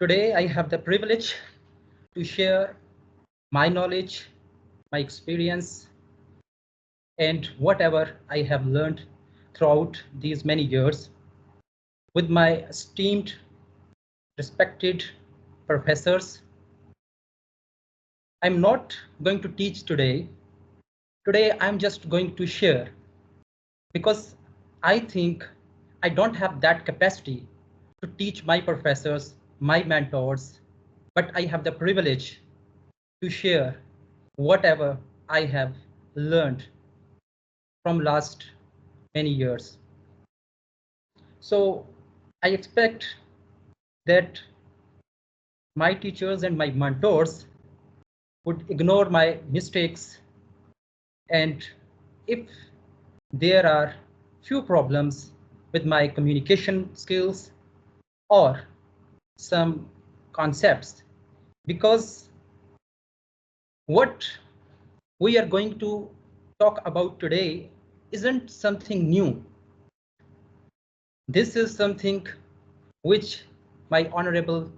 Today, I have the privilege to share my knowledge, my experience, and whatever I have learned throughout these many years with my esteemed, respected professors. I'm not going to teach today. Today, I'm just going to share because I think I don't have that capacity to teach my professors, my mentors, but I have the privilege to share whatever I have learned from last many years. So I expect that my teachers and my mentors would ignore my mistakes, and if there are few problems with my communication skills or some concepts, because what we are going to talk about today isn't something new. This is something which my honorable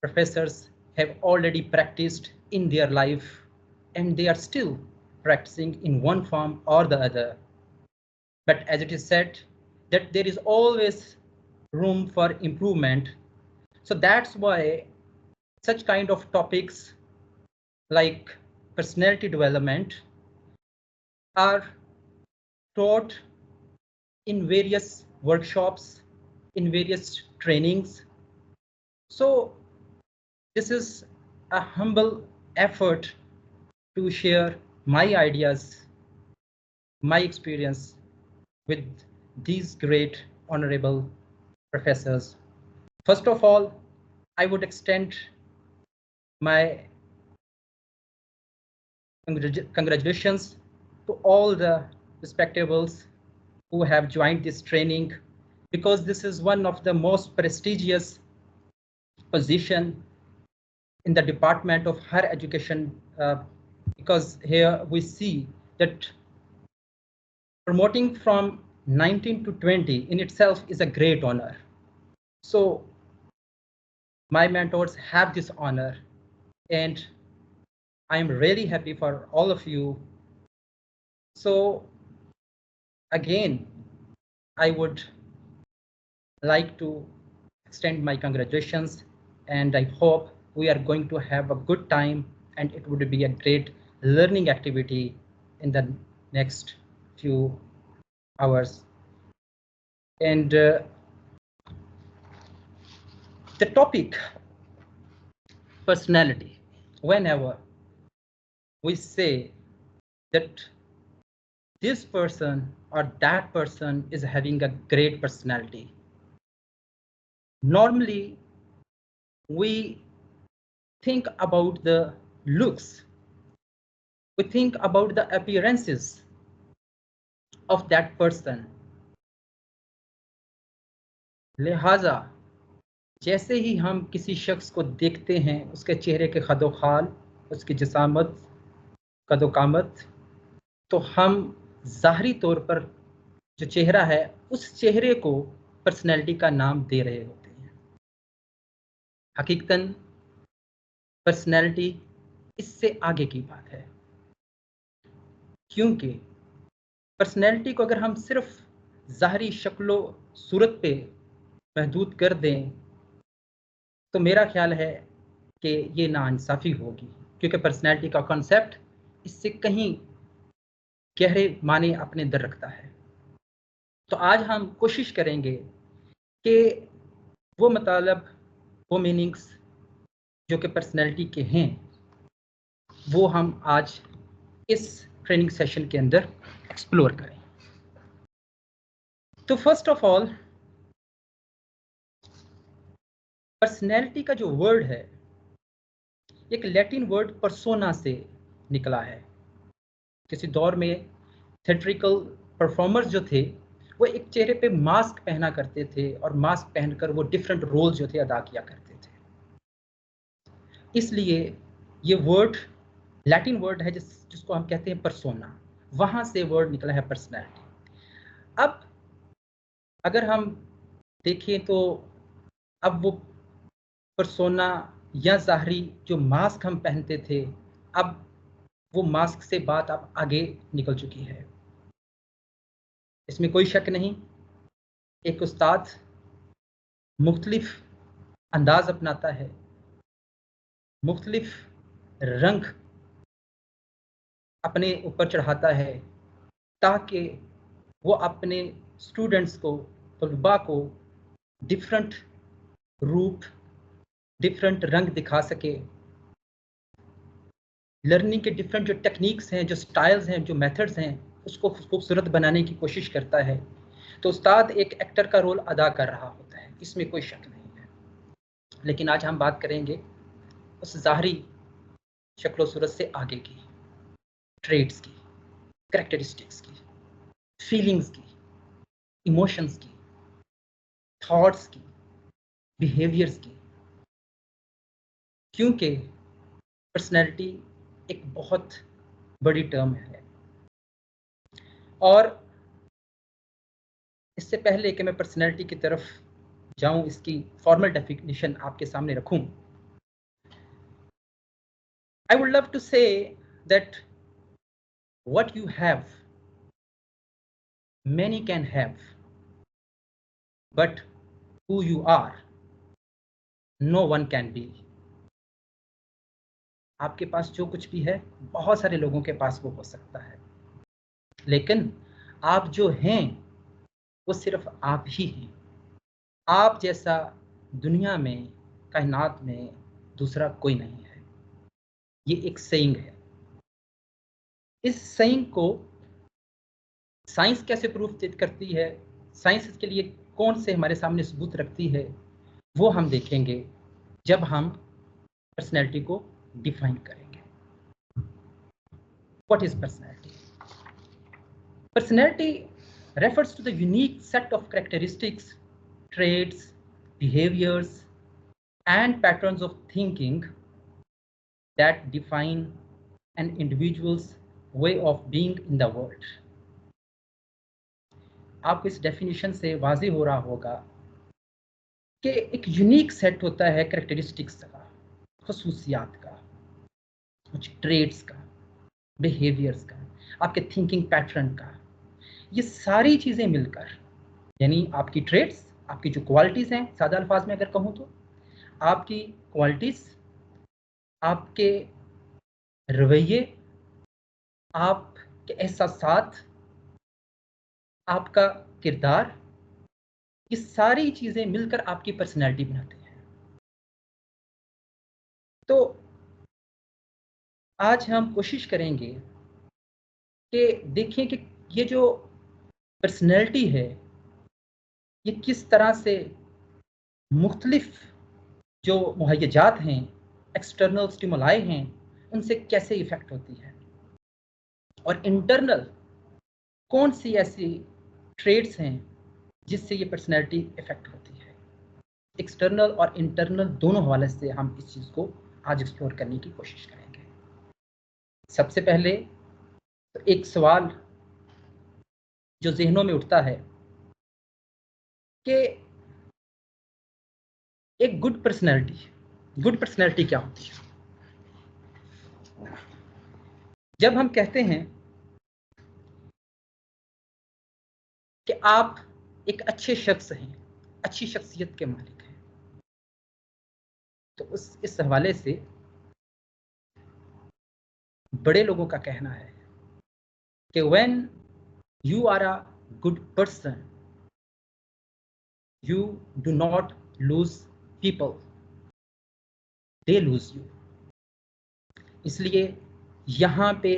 professors have already practiced in their life, and they are still practicing in one form or the other. But as it is said, that there is always room for improvement. So that's why such kind of topics like personality development are taught in various workshops, in various trainings. So this is a humble effort to share my ideas, my experience with these great honorable professors. First of all, I would extend my congratulations to all the respectables who have joined this training, because this is one of the most prestigious position in the Department of Higher Education, because here we see that promoting from 19 to 20 in itself is a great honor. So my mentors have this honor, and I'm really happy for all of you. So again, I would like to extend my congratulations, and I hope we are going to have a good time, and it would be a great learning activity in the next few hours. And the topic, personality. Whenever we say that this person or that person is having a great personality, normally we think about the looks, we think about the appearances of that person. लिहाजा जैसे ही हम किसी शख्स को देखते हैं, उसके चेहरे के खदोखाल, उसकी जिसामत, कदोकामत, तो हम ज़ाहरी तौर पर जो चेहरा है, उस चेहरे को पर्सनैलिटी का नाम दे रहे होते हैं। हकीकतन पर्सनैलिटी इससे आगे की बात है, क्योंकि पर्सनैलिटी को अगर हम सिर्फ ज़ाहरी शक्लो सूरत पे महदूद कर दें, तो मेरा ख्याल है कि ये नाइंसाफ़ी होगी, क्योंकि पर्सनैलिटी का कॉन्सेप्ट इससे कहीं गहरे माने अपने अंदर रखता है। तो आज हम कोशिश करेंगे कि वो मतलब, वो मीनिंग्स जो कि पर्सनैलिटी के हैं, वो हम आज इस ट्रेनिंग सेशन के अंदर एक्सप्लोर करें। तो फर्स्ट ऑफ ऑल, पर्सनैलिटी का जो वर्ड है, एक लैटिन वर्ड पर्सोना से निकला है। किसी दौर में थिएट्रिकल परफॉर्मर्स जो थे, वो एक चेहरे पे मास्क पहना करते थे, और मास्क पहनकर वो डिफरेंट रोल जो थे अदा किया करते थे। इसलिए ये वर्ड लैटिन वर्ड है जिसको हम कहते हैं पर्सोना, वहां से वर्ड निकला है पर्सनैलिटी। अब अगर हम देखें तो अब वो परसोना या ज़ाहरी जो मास्क हम पहनते थे, अब वो मास्क से बात अब आगे निकल चुकी है। इसमें कोई शक नहीं, एक उस्ताद मुख्तलिफ अंदाज अपनाता है, मुख्तलिफ रंग अपने ऊपर चढ़ाता है, ताकि वो अपने स्टूडेंट्स को, तलबा को डिफरेंट रूप, डिफरेंट रंग दिखा सके। लर्निंग के डिफरेंट जो टेक्निक्स हैं, जो स्टाइल्स हैं, जो मेथड्स हैं, उसको खूबसूरत बनाने की कोशिश करता है। तो उस्ताद एक एक्टर का रोल अदा कर रहा होता है, इसमें कोई शक नहीं है। लेकिन आज हम बात करेंगे उस ज़ाहरी शक्ल सूरत से आगे की, ट्रेड्स की, कैरेक्टरिस्टिक्स की, फीलिंग्स की, इमोशंस की, थॉट्स की, बिहेवियर्स की। क्योंकि पर्सनैलिटी एक बहुत बड़ी टर्म है। और इससे पहले कि मैं पर्सनैलिटी की तरफ जाऊं, इसकी फॉर्मल डेफिनेशन आपके सामने रखूं, I would love to say that what you have, many can have, but who you are, no one can be. आपके पास जो कुछ भी है, बहुत सारे लोगों के पास वो हो सकता है, लेकिन आप जो हैं वो सिर्फ आप ही हैं। आप जैसा दुनिया में, कायनात में दूसरा कोई नहीं है। ये एक सेइंग है। इस सेइंग को साइंस कैसे प्रूफ करती है, साइंस इसके लिए कौन से हमारे सामने सबूत रखती है, वो हम देखेंगे जब हम पर्सनैलिटी को डिफाइन करेंगे। What is personality? Personality refers to the unique set of characteristics, traits, behaviors, and patterns of thinking that define an individual's way of being in the world. आपको इस डेफिनेशन से वाज़ेह हो रहा होगा कि एक यूनिक सेट होता है कैरेक्टरिस्टिक्स का, खसूसियात का, कुछ ट्रेड्स का, बिहेवियर्स का, आपके थिंकिंग पैटर्न का। ये सारी चीज़ें मिलकर, यानी आपकी ट्रेड्स, आपकी जो क्वालिटीज़ हैं, सादा अल्फाज में अगर कहूँ तो आपकी क्वालिटीज़, आपके रवैये, आपके एहसासात, आपका किरदार, ये सारी चीज़ें मिलकर आपकी पर्सनैलिटी बनाती हैं। तो आज हम कोशिश करेंगे कि देखें कि ये जो पर्सनैलिटी है, ये किस तरह से मुख्तलिफ जो मुहैयाजात हैं, एक्सटर्नल स्टिमुलाई हैं, उनसे कैसे इफ़ेक्ट होती है, और इंटरनल कौन सी ऐसी ट्रेड्स हैं जिससे ये पर्सनैलिटी इफ़ेक्ट होती है। एक्सटर्नल और इंटरनल दोनों हवाले से हम इस चीज़ को आज एक्सप्लोर करने की कोशिश करेंगे। सबसे पहले तो एक सवाल जो ज़हनों में उठता है कि एक गुड पर्सनैलिटी क्या होती है? जब हम कहते हैं कि आप एक अच्छे शख्स हैं, अच्छी शख्सियत के मालिक हैं, तो इस हवाले से बड़े लोगों का कहना है कि when you are a good person, you do not lose people, they lose you. इसलिए यहाँ पे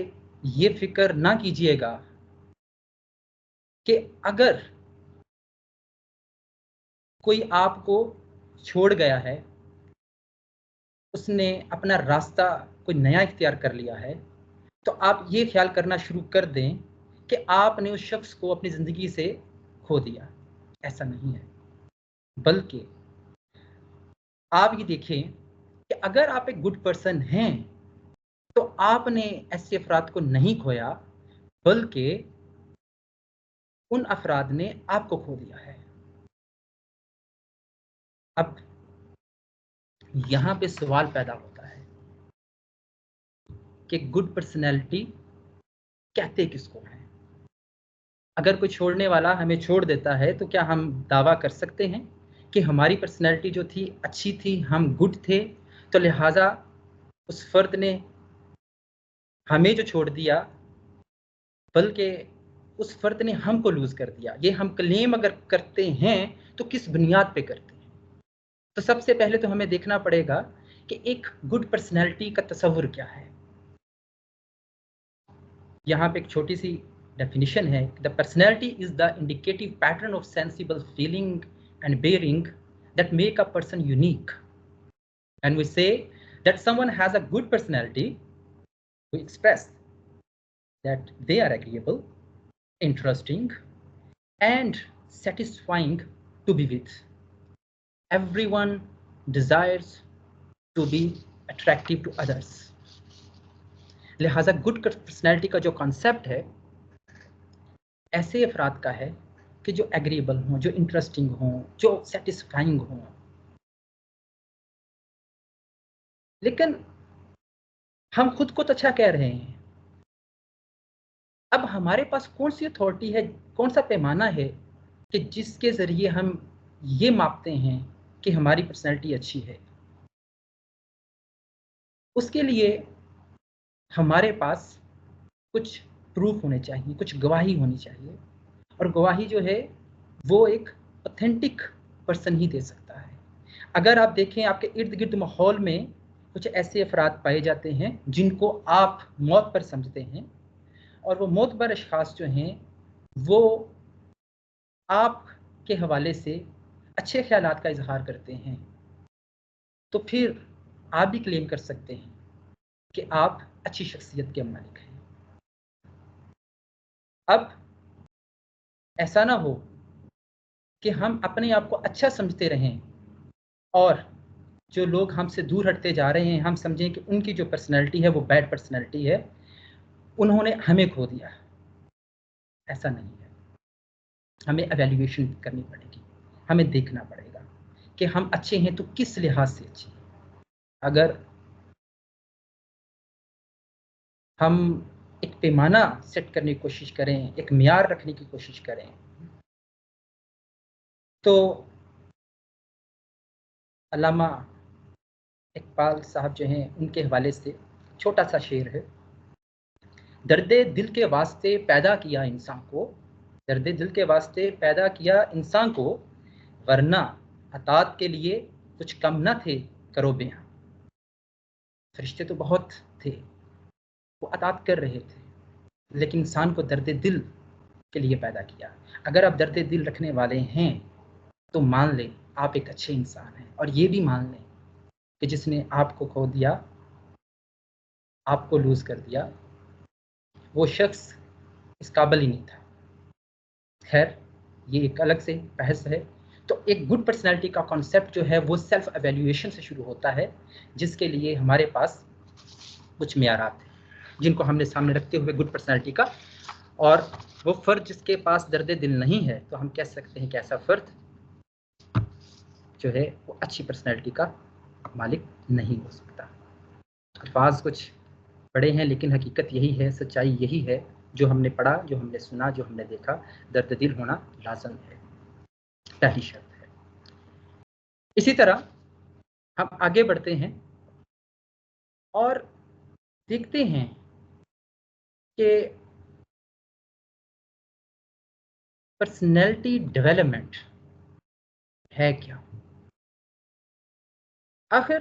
ये फिक्र ना कीजिएगा कि अगर कोई आपको छोड़ गया है, उसने अपना रास्ता कोई नया इख्तियार कर लिया है, तो आप ये ख्याल करना शुरू कर दें कि आपने उस शख्स को अपनी ज़िंदगी से खो दिया। ऐसा नहीं है, बल्कि आप ये देखें कि अगर आप एक गुड पर्सन हैं, तो आपने ऐसे अफराद को नहीं खोया, बल्कि उन अफराद ने आपको खो दिया है। अब यहाँ पे सवाल पैदा होता है कि गुड पर्सनैलिटी कहते किसको है? अगर कोई छोड़ने वाला हमें छोड़ देता है तो क्या हम दावा कर सकते हैं कि हमारी पर्सनैलिटी जो थी अच्छी थी, हम गुड थे, तो लिहाजा उस फर्द ने हमें जो छोड़ दिया बल्कि उस फर्द ने हमको लूज कर दिया? ये हम क्लेम अगर करते हैं तो किस बुनियाद पे करते हैं? तो सबसे पहले तो हमें देखना पड़ेगा कि एक गुड पर्सनैलिटी का तस्वुर क्या है। यहाँ पे एक छोटी सी डेफिनेशन है, the personality is the indicative pattern of sensible feeling and bearing that make a person unique. And we say that someone has a good personality, we express that they are agreeable, interesting, and satisfying to be with. Everyone desires to be attractive to others. लिहाजा good personality का जो concept है ऐसे अफराद का है कि जो एग्रीएबल हों, जो इंटरेस्टिंग हों, जो सेटिस्फाइंग हों। लेकिन हम खुद को तो अच्छा कह रहे हैं, अब हमारे पास कौन सी अथॉरिटी है, कौन सा पैमाना है कि जिसके ज़रिए हम ये मापते हैं कि हमारी पर्सनैलिटी अच्छी है? उसके लिए हमारे पास कुछ प्रूफ होने चाहिए, कुछ गवाही होनी चाहिए, और गवाही जो है वो एक ऑथेंटिक पर्सन ही दे सकता है। अगर आप देखें आपके इर्द गिर्द माहौल में कुछ ऐसे अफराद पाए जाते हैं जिनको आप मौत पर समझते हैं, और वो मोतबर अशखास जो हैं वो आपके हवाले से अच्छे ख्यालात का इजहार करते हैं, तो फिर आप भी क्लेम कर सकते हैं कि आप अच्छी शख्सियत के मालिक हैं। अब ऐसा ना हो कि हम अपने आप को अच्छा समझते रहें और जो लोग हमसे दूर हटते जा रहे हैं हम समझें कि उनकी जो पर्सनैलिटी है वो बैड पर्सनैलिटी है, उन्होंने हमें खो दिया। ऐसा नहीं है। हमें एवेल्युएशन करनी पड़ेगी, हमें देखना पड़ेगा कि हम अच्छे हैं तो किस लिहाज से अच्छे हैं। अगर हम एक पैमाना सेट करने की कोशिश करें, एक मियार रखने की कोशिश करें, तो अल्लामा इकबाल साहब जो हैं उनके हवाले से छोटा सा शेर है। दर्दे दिल के वास्ते पैदा किया इंसान को, दर्दे दिल के वास्ते पैदा किया इंसान को, वरना अतात के लिए कुछ कम न थे करो बेयां। फरिश्ते तो बहुत थे, वो अतात कर रहे थे, लेकिन इंसान को दर्द दिल के लिए पैदा किया। अगर आप दर्द दिल रखने वाले हैं तो मान लें आप एक अच्छे इंसान हैं, और ये भी मान लें कि जिसने आपको खो दिया, आपको लूज कर दिया, वो शख्स इस काबिल ही नहीं था। खैर ये एक अलग से बहस है। तो एक गुड पर्सनैलिटी का कॉन्सेप्ट जो है वो सेल्फ एवेल्युएशन से शुरू होता है, जिसके लिए हमारे पास कुछ मेयारात हैं जिनको हमने सामने रखते हुए गुड पर्सनैलिटी का, और वो फ़र्द जिसके पास दर्द दिल नहीं है तो हम कह सकते हैं कि ऐसा फ़र्द जो है वो अच्छी पर्सनैलिटी का मालिक नहीं हो सकता। अल्फाज कुछ बड़े हैं लेकिन हकीकत यही है, सच्चाई यही है, जो हमने पढ़ा, जो हमने सुना, जो हमने देखा, दर्द दिल होना लाज़िम है, पहली शर्त है। इसी तरह हम आगे बढ़ते हैं और देखते हैं कि पर्सनैलिटी डेवलपमेंट है क्या। आखिर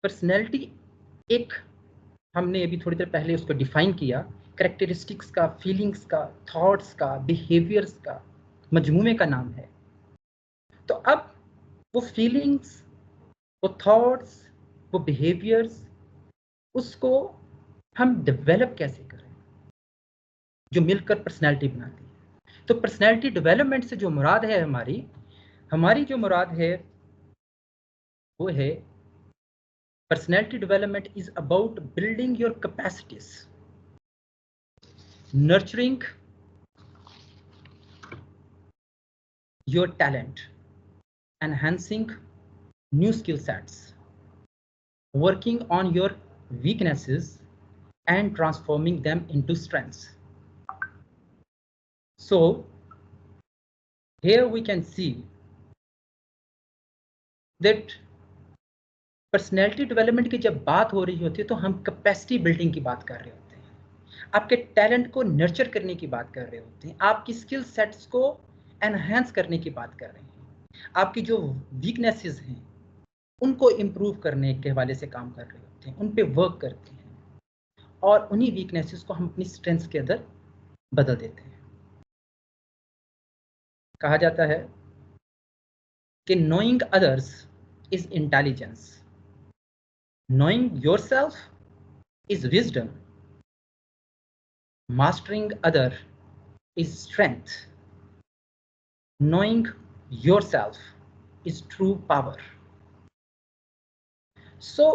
पर्सनैलिटी एक, हमने अभी थोड़ी देर पहले उसको डिफाइन किया, कैरेक्टरिस्टिक्स का, फीलिंग्स का, थॉट्स का, बिहेवियर्स का मजमूमे का नाम है। तो अब वो फीलिंग्स, वो थॉट्स, वो बिहेवियर्स, उसको हम डेवलप कैसे करें जो मिलकर पर्सनैलिटी बनाती है। तो पर्सनैलिटी डेवलपमेंट से जो मुराद है हमारी हमारी जो मुराद है वो है, personality development is about building your capacities, nurturing your talent, enhancing new skill sets, working on your weaknesses and transforming them into strengths. So here we can see that personality development की जब बात हो रही होती है तो हम capacity building की बात कर रहे होते हैं, आपके टैलेंट को नर्चर करने की बात कर रहे होते हैं, आपकी स्किल सेट्स को एनहांस करने की बात कर रहे हैं, आपकी जो वीकनेसेस हैं उनको इम्प्रूव करने के हवाले से काम कर रहे होते हैं, उन पे वर्क करते हैं और उन्हीं वीकनेसेस को हम अपनी स्ट्रेंथ्स के अंदर बदल देते हैं। कहा जाता है कि knowing others is intelligence, knowing yourself is wisdom, mastering other is strength, knowing yourself is true power. So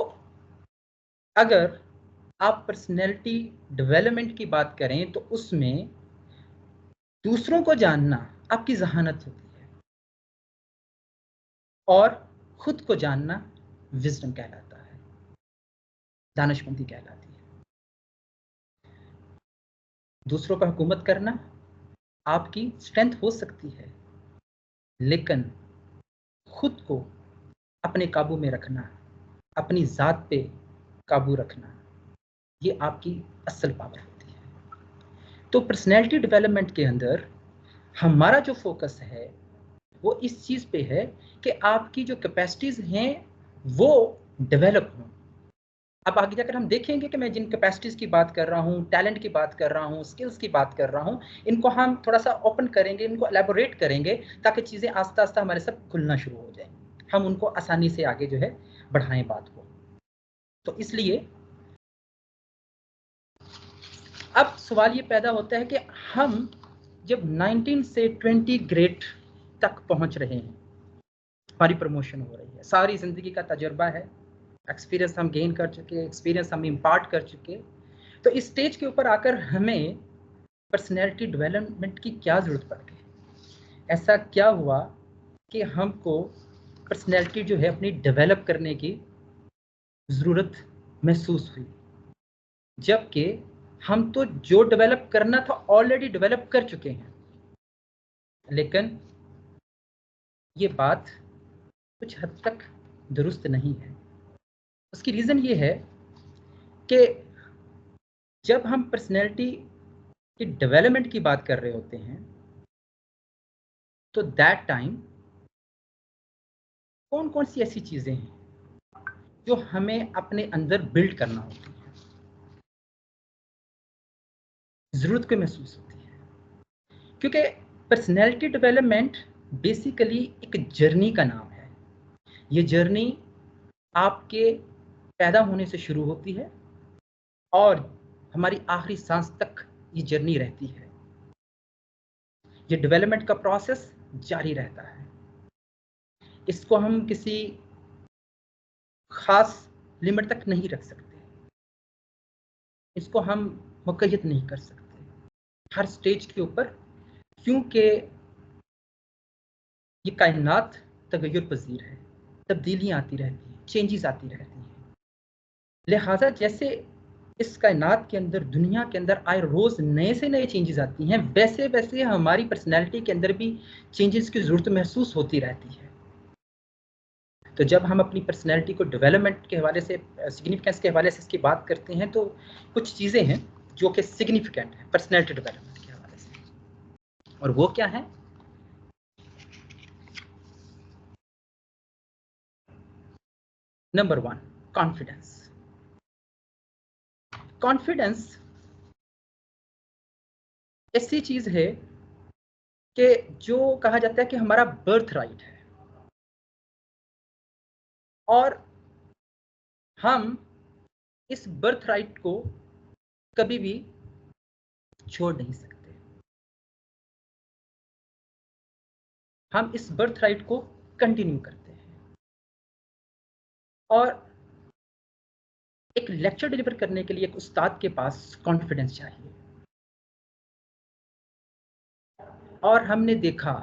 अगर आप पर्सनैलिटी डेवलपमेंट की बात करें तो उसमें दूसरों को जानना आपकी जहानत होती है और खुद को जानना विजडम कहलाता है, दानिशमंदी कहलाती है। दूसरों पर हुकूमत करना आपकी स्ट्रेंथ हो सकती है, लेकिन खुद को अपने काबू में रखना, अपनी जात पे काबू रखना, ये आपकी असल पावर होती है। तो पर्सनैलिटी डेवलपमेंट के अंदर हमारा जो फोकस है वो इस चीज़ पे है कि आपकी जो कैपेसिटीज़ हैं वो डेवलप हों। अब आगे जाकर हम देखेंगे कि मैं जिन कैपेसिटीज़ की बात कर रहा हूँ, टैलेंट की बात कर रहा हूँ, स्किल्स की बात कर रहा हूँ, इनको हम थोड़ा सा ओपन करेंगे, इनको एलेबोरेट करेंगे ताकि चीज़ें आस्ता आस्ता हमारे सब खुलना शुरू हो जाएं, हम उनको आसानी से आगे जो है बढ़ाएं बात को। तो इसलिए अब सवाल ये पैदा होता है कि हम जब 19 से 20 ग्रेड तक पहुंच रहे हैं, हमारी प्रमोशन हो रही है, सारी ज़िंदगी का तजर्बा है, एक्सपीरियंस हम गेन कर चुके, एक्सपीरियंस हम इम्पार्ट कर चुके, तो इस स्टेज के ऊपर आकर हमें पर्सनैलिटी डेवलपमेंट की क्या ज़रूरत पड़ गई? ऐसा क्या हुआ कि हमको पर्सनैलिटी जो है अपनी डेवलप करने की ज़रूरत महसूस हुई, जबकि हम तो जो डेवलप करना था ऑलरेडी डेवलप कर चुके हैं। लेकिन ये बात कुछ हद तक दुरुस्त नहीं है। उसकी रीज़न ये है कि जब हम पर्सनैलिटी की डेवलपमेंट की बात कर रहे होते हैं तो दैट टाइम कौन कौन सी ऐसी चीज़ें हैं जो हमें अपने अंदर बिल्ड करना होती है, ज़रूरत को महसूस होती है। क्योंकि पर्सनैलिटी डेवलपमेंट बेसिकली एक जर्नी का नाम है। ये जर्नी आपके पैदा होने से शुरू होती है और हमारी आखिरी सांस तक ये जर्नी रहती है। ये डेवलपमेंट का प्रोसेस जारी रहता है। इसको हम किसी खास लिमिट तक नहीं रख सकते, इसको हम मुक़य्यद नहीं कर सकते हर स्टेज के ऊपर, क्योंकि ये कायनात तगय्युर पज़ीर है, तब्दीलियाँ आती रहती हैं, चेंजेस आती रहती हैं। लिहाजा जैसे इस कायनात के अंदर, दुनिया के अंदर आए रोज़ नए से नए चेंजेस आती हैं, वैसे वैसे हमारी पर्सनैलिटी के अंदर भी चेंजेस की ज़रूरत महसूस होती रहती है। तो जब हम अपनी पर्सनैलिटी को डेवलपमेंट के हवाले से, सिग्निफिकेंस के हवाले से इसकी बात करते हैं, तो कुछ चीज़ें हैं जो कि सिग्निफिकेंट है पर्सनैलिटी डेवलपमेंट के हवाले से, और वो क्या है? Number 1, confidence. कॉन्फिडेंस ऐसी चीज़ है कि जो कहा जाता है कि हमारा बर्थ राइट है और हम इस बर्थ राइट को कभी भी छोड़ नहीं सकते। हम इस बर्थ राइट को कंटिन्यू करते हैं और एक लेक्चर डिलीवर करने के लिए एक उस्ताद के पास कॉन्फिडेंस चाहिए। और हमने देखा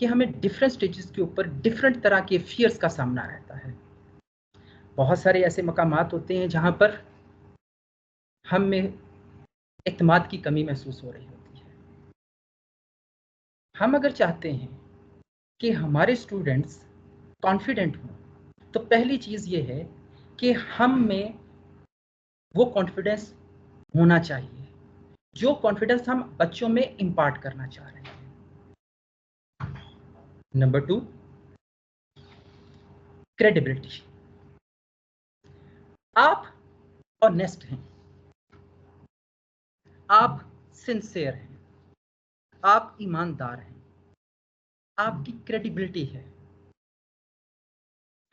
कि हमें डिफरेंट स्टेजेस के ऊपर डिफरेंट तरह के फियर्स का सामना रहता है। बहुत सारे ऐसे मकामात होते हैं जहाँ पर हम में इत्मीनान की कमी महसूस हो रही होती है। हम अगर चाहते हैं कि हमारे स्टूडेंट्स कॉन्फिडेंट हों तो पहली चीज़ ये है कि हम में वो कॉन्फिडेंस होना चाहिए जो कॉन्फिडेंस हम बच्चों में इम्पार्ट करना चाह रहे हैं। Number 2, credibility. आप ऑनेस्ट हैं, आप सिंसियर हैं, आप ईमानदार हैं, आपकी क्रेडिबिलिटी है।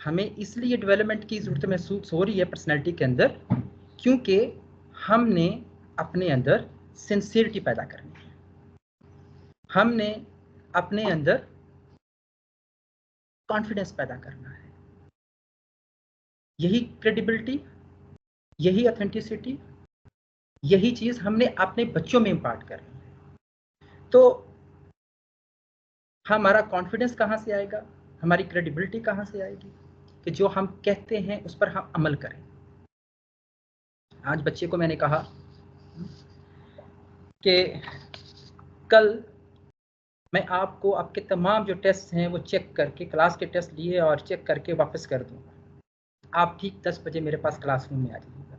हमें इसलिए डेवलपमेंट की जरूरत महसूस हो रही है पर्सनैलिटी के अंदर क्योंकि हमने अपने अंदर सिंसियरिटी पैदा करनी है, हमने अपने अंदर कॉन्फिडेंस पैदा करना है। यही क्रेडिबिलिटी, यही ऑथेंटिसिटी, यही चीज हमने अपने बच्चों में इम्पार्ट करनी है। तो हमारा कॉन्फिडेंस कहाँ से आएगा, हमारी क्रेडिबिलिटी कहाँ से आएगी कि जो हम कहते हैं उस पर हम अमल करें। आज बच्चे को मैंने कहा कि कल मैं आपको आपके तमाम जो टेस्ट हैं वो चेक करके, क्लास के टेस्ट लिए और चेक करके वापस कर दूंगा, आप ठीक 10 बजे मेरे पास क्लासरूम में आ जाइएगा।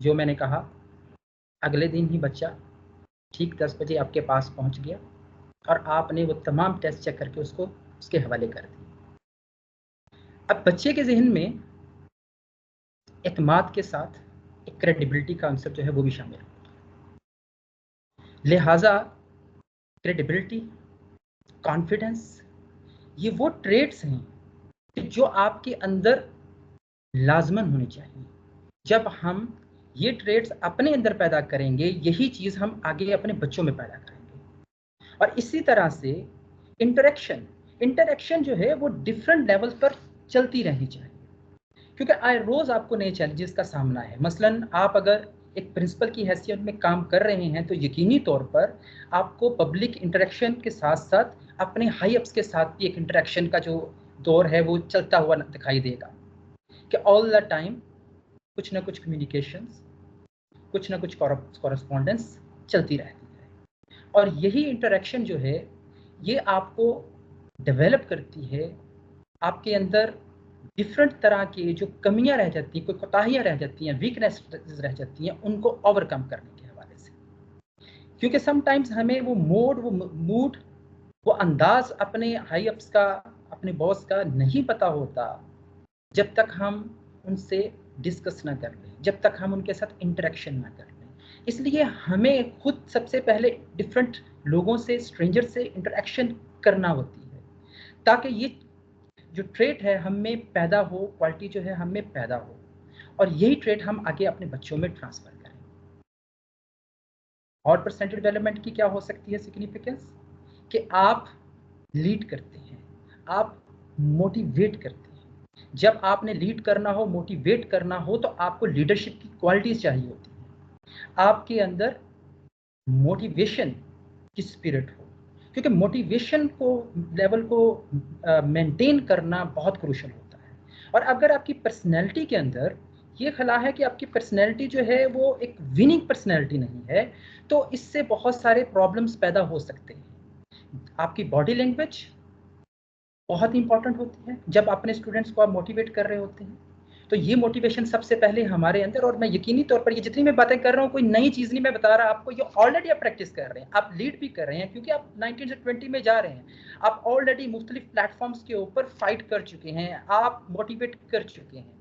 जो मैंने कहा अगले दिन ही बच्चा ठीक 10 बजे आपके पास पहुंच गया और आपने वो तमाम टेस्ट चेक करके उसको उसके हवाले कर दिए। अब बच्चे के जहन में एतमाद के साथ एक क्रेडिबिलिटी का आंसर जो है वो भी शामिल है। लिहाजा क्रेडिबिलिटी, कॉन्फिडेंस, ये वो ट्रेड्स हैं जो आपके अंदर लाजमन होनी चाहिए। जब हम ये ट्रेड्स अपने अंदर पैदा करेंगे, यही चीज़ हम आगे अपने बच्चों में पैदा करेंगे। और इसी तरह से इंटरेक्शन जो है वो डिफरेंट लेवल पर चलती रहनी चाहिए क्योंकि आए रोज़ आपको नए चैलेंजेस का सामना है। मसलन आप अगर एक प्रिंसिपल की हैसियत में काम कर रहे हैं तो यकीनी तौर पर आपको पब्लिक इंटरेक्शन के साथ साथ अपने हाई अप्स के साथ भी एक इंटरेक्शन का जो दौर है वो चलता हुआ दिखाई देगा कि ऑल द टाइम कुछ ना कुछ कम्युनिकेशंस, कुछ ना कुछ कॉरेस्पॉन्डेंस चलती रहती है। और यही इंटरेक्शन जो है ये आपको डेवलप करती है, आपके अंदर डिफरेंट तरह की जो कमियां रह जाती हैं, कोई कोताहियां रह जाती हैं, वीकनेस रह जाती हैं, उनको ओवरकम करने के हवाले से। क्योंकि समटाइम्स हमें वो मूड, वो अंदाज अपने हाई अप्स का, अपने बॉस का नहीं पता होता जब तक हम उनसे डिस्कस ना कर लें, जब तक हम उनके साथ इंटरेक्शन ना कर लें। इसलिए हमें खुद सबसे पहले डिफरेंट लोगों से, स्ट्रेंजर से इंटरेक्शन करना होती है ताकि ये जो ट्रेट है हम में पैदा हो, क्वालिटी जो है हम में पैदा हो और यही ट्रेट हम आगे अपने बच्चों में ट्रांसफर करें। और पर्सनैलिटी डेवलपमेंट की क्या हो सकती है सिग्निफिकेंस कि आप लीड करते हैं, आप मोटिवेट करते हैं। जब आपने लीड करना हो, मोटिवेट करना हो तो आपको लीडरशिप की क्वालिटीज चाहिए होती है। आपके अंदर मोटिवेशन की स्पिरिट हो, क्योंकि मोटिवेशन को लेवल को मेंटेन करना बहुत क्रूशल होता है। और अगर आपकी पर्सनैलिटी के अंदर ये खला है कि आपकी पर्सनैलिटी जो है वो एक विनिंग पर्सनैलिटी नहीं है तो इससे बहुत सारे प्रॉब्लम्स पैदा हो सकते हैं। आपकी बॉडी लैंग्वेज बहुत इंपॉर्टेंट होती है जब अपने स्टूडेंट्स को आप मोटिवेट कर रहे होते हैं। तो ये मोटिवेशन सबसे पहले हमारे अंदर, और मैं यकीनी तौर पर ये जितनी मैं बातें कर रहा हूँ कोई नई चीज़ नहीं मैं बता रहा आपको, ये ऑलरेडी आप प्रैक्टिस कर रहे हैं, आप लीड भी कर रहे हैं क्योंकि आप 19 से 20 में जा रहे हैं। आप ऑलरेडी मुख्तलिफ प्लेटफॉर्म्स के ऊपर फाइट कर चुके हैं, आप मोटिवेट कर चुके हैं।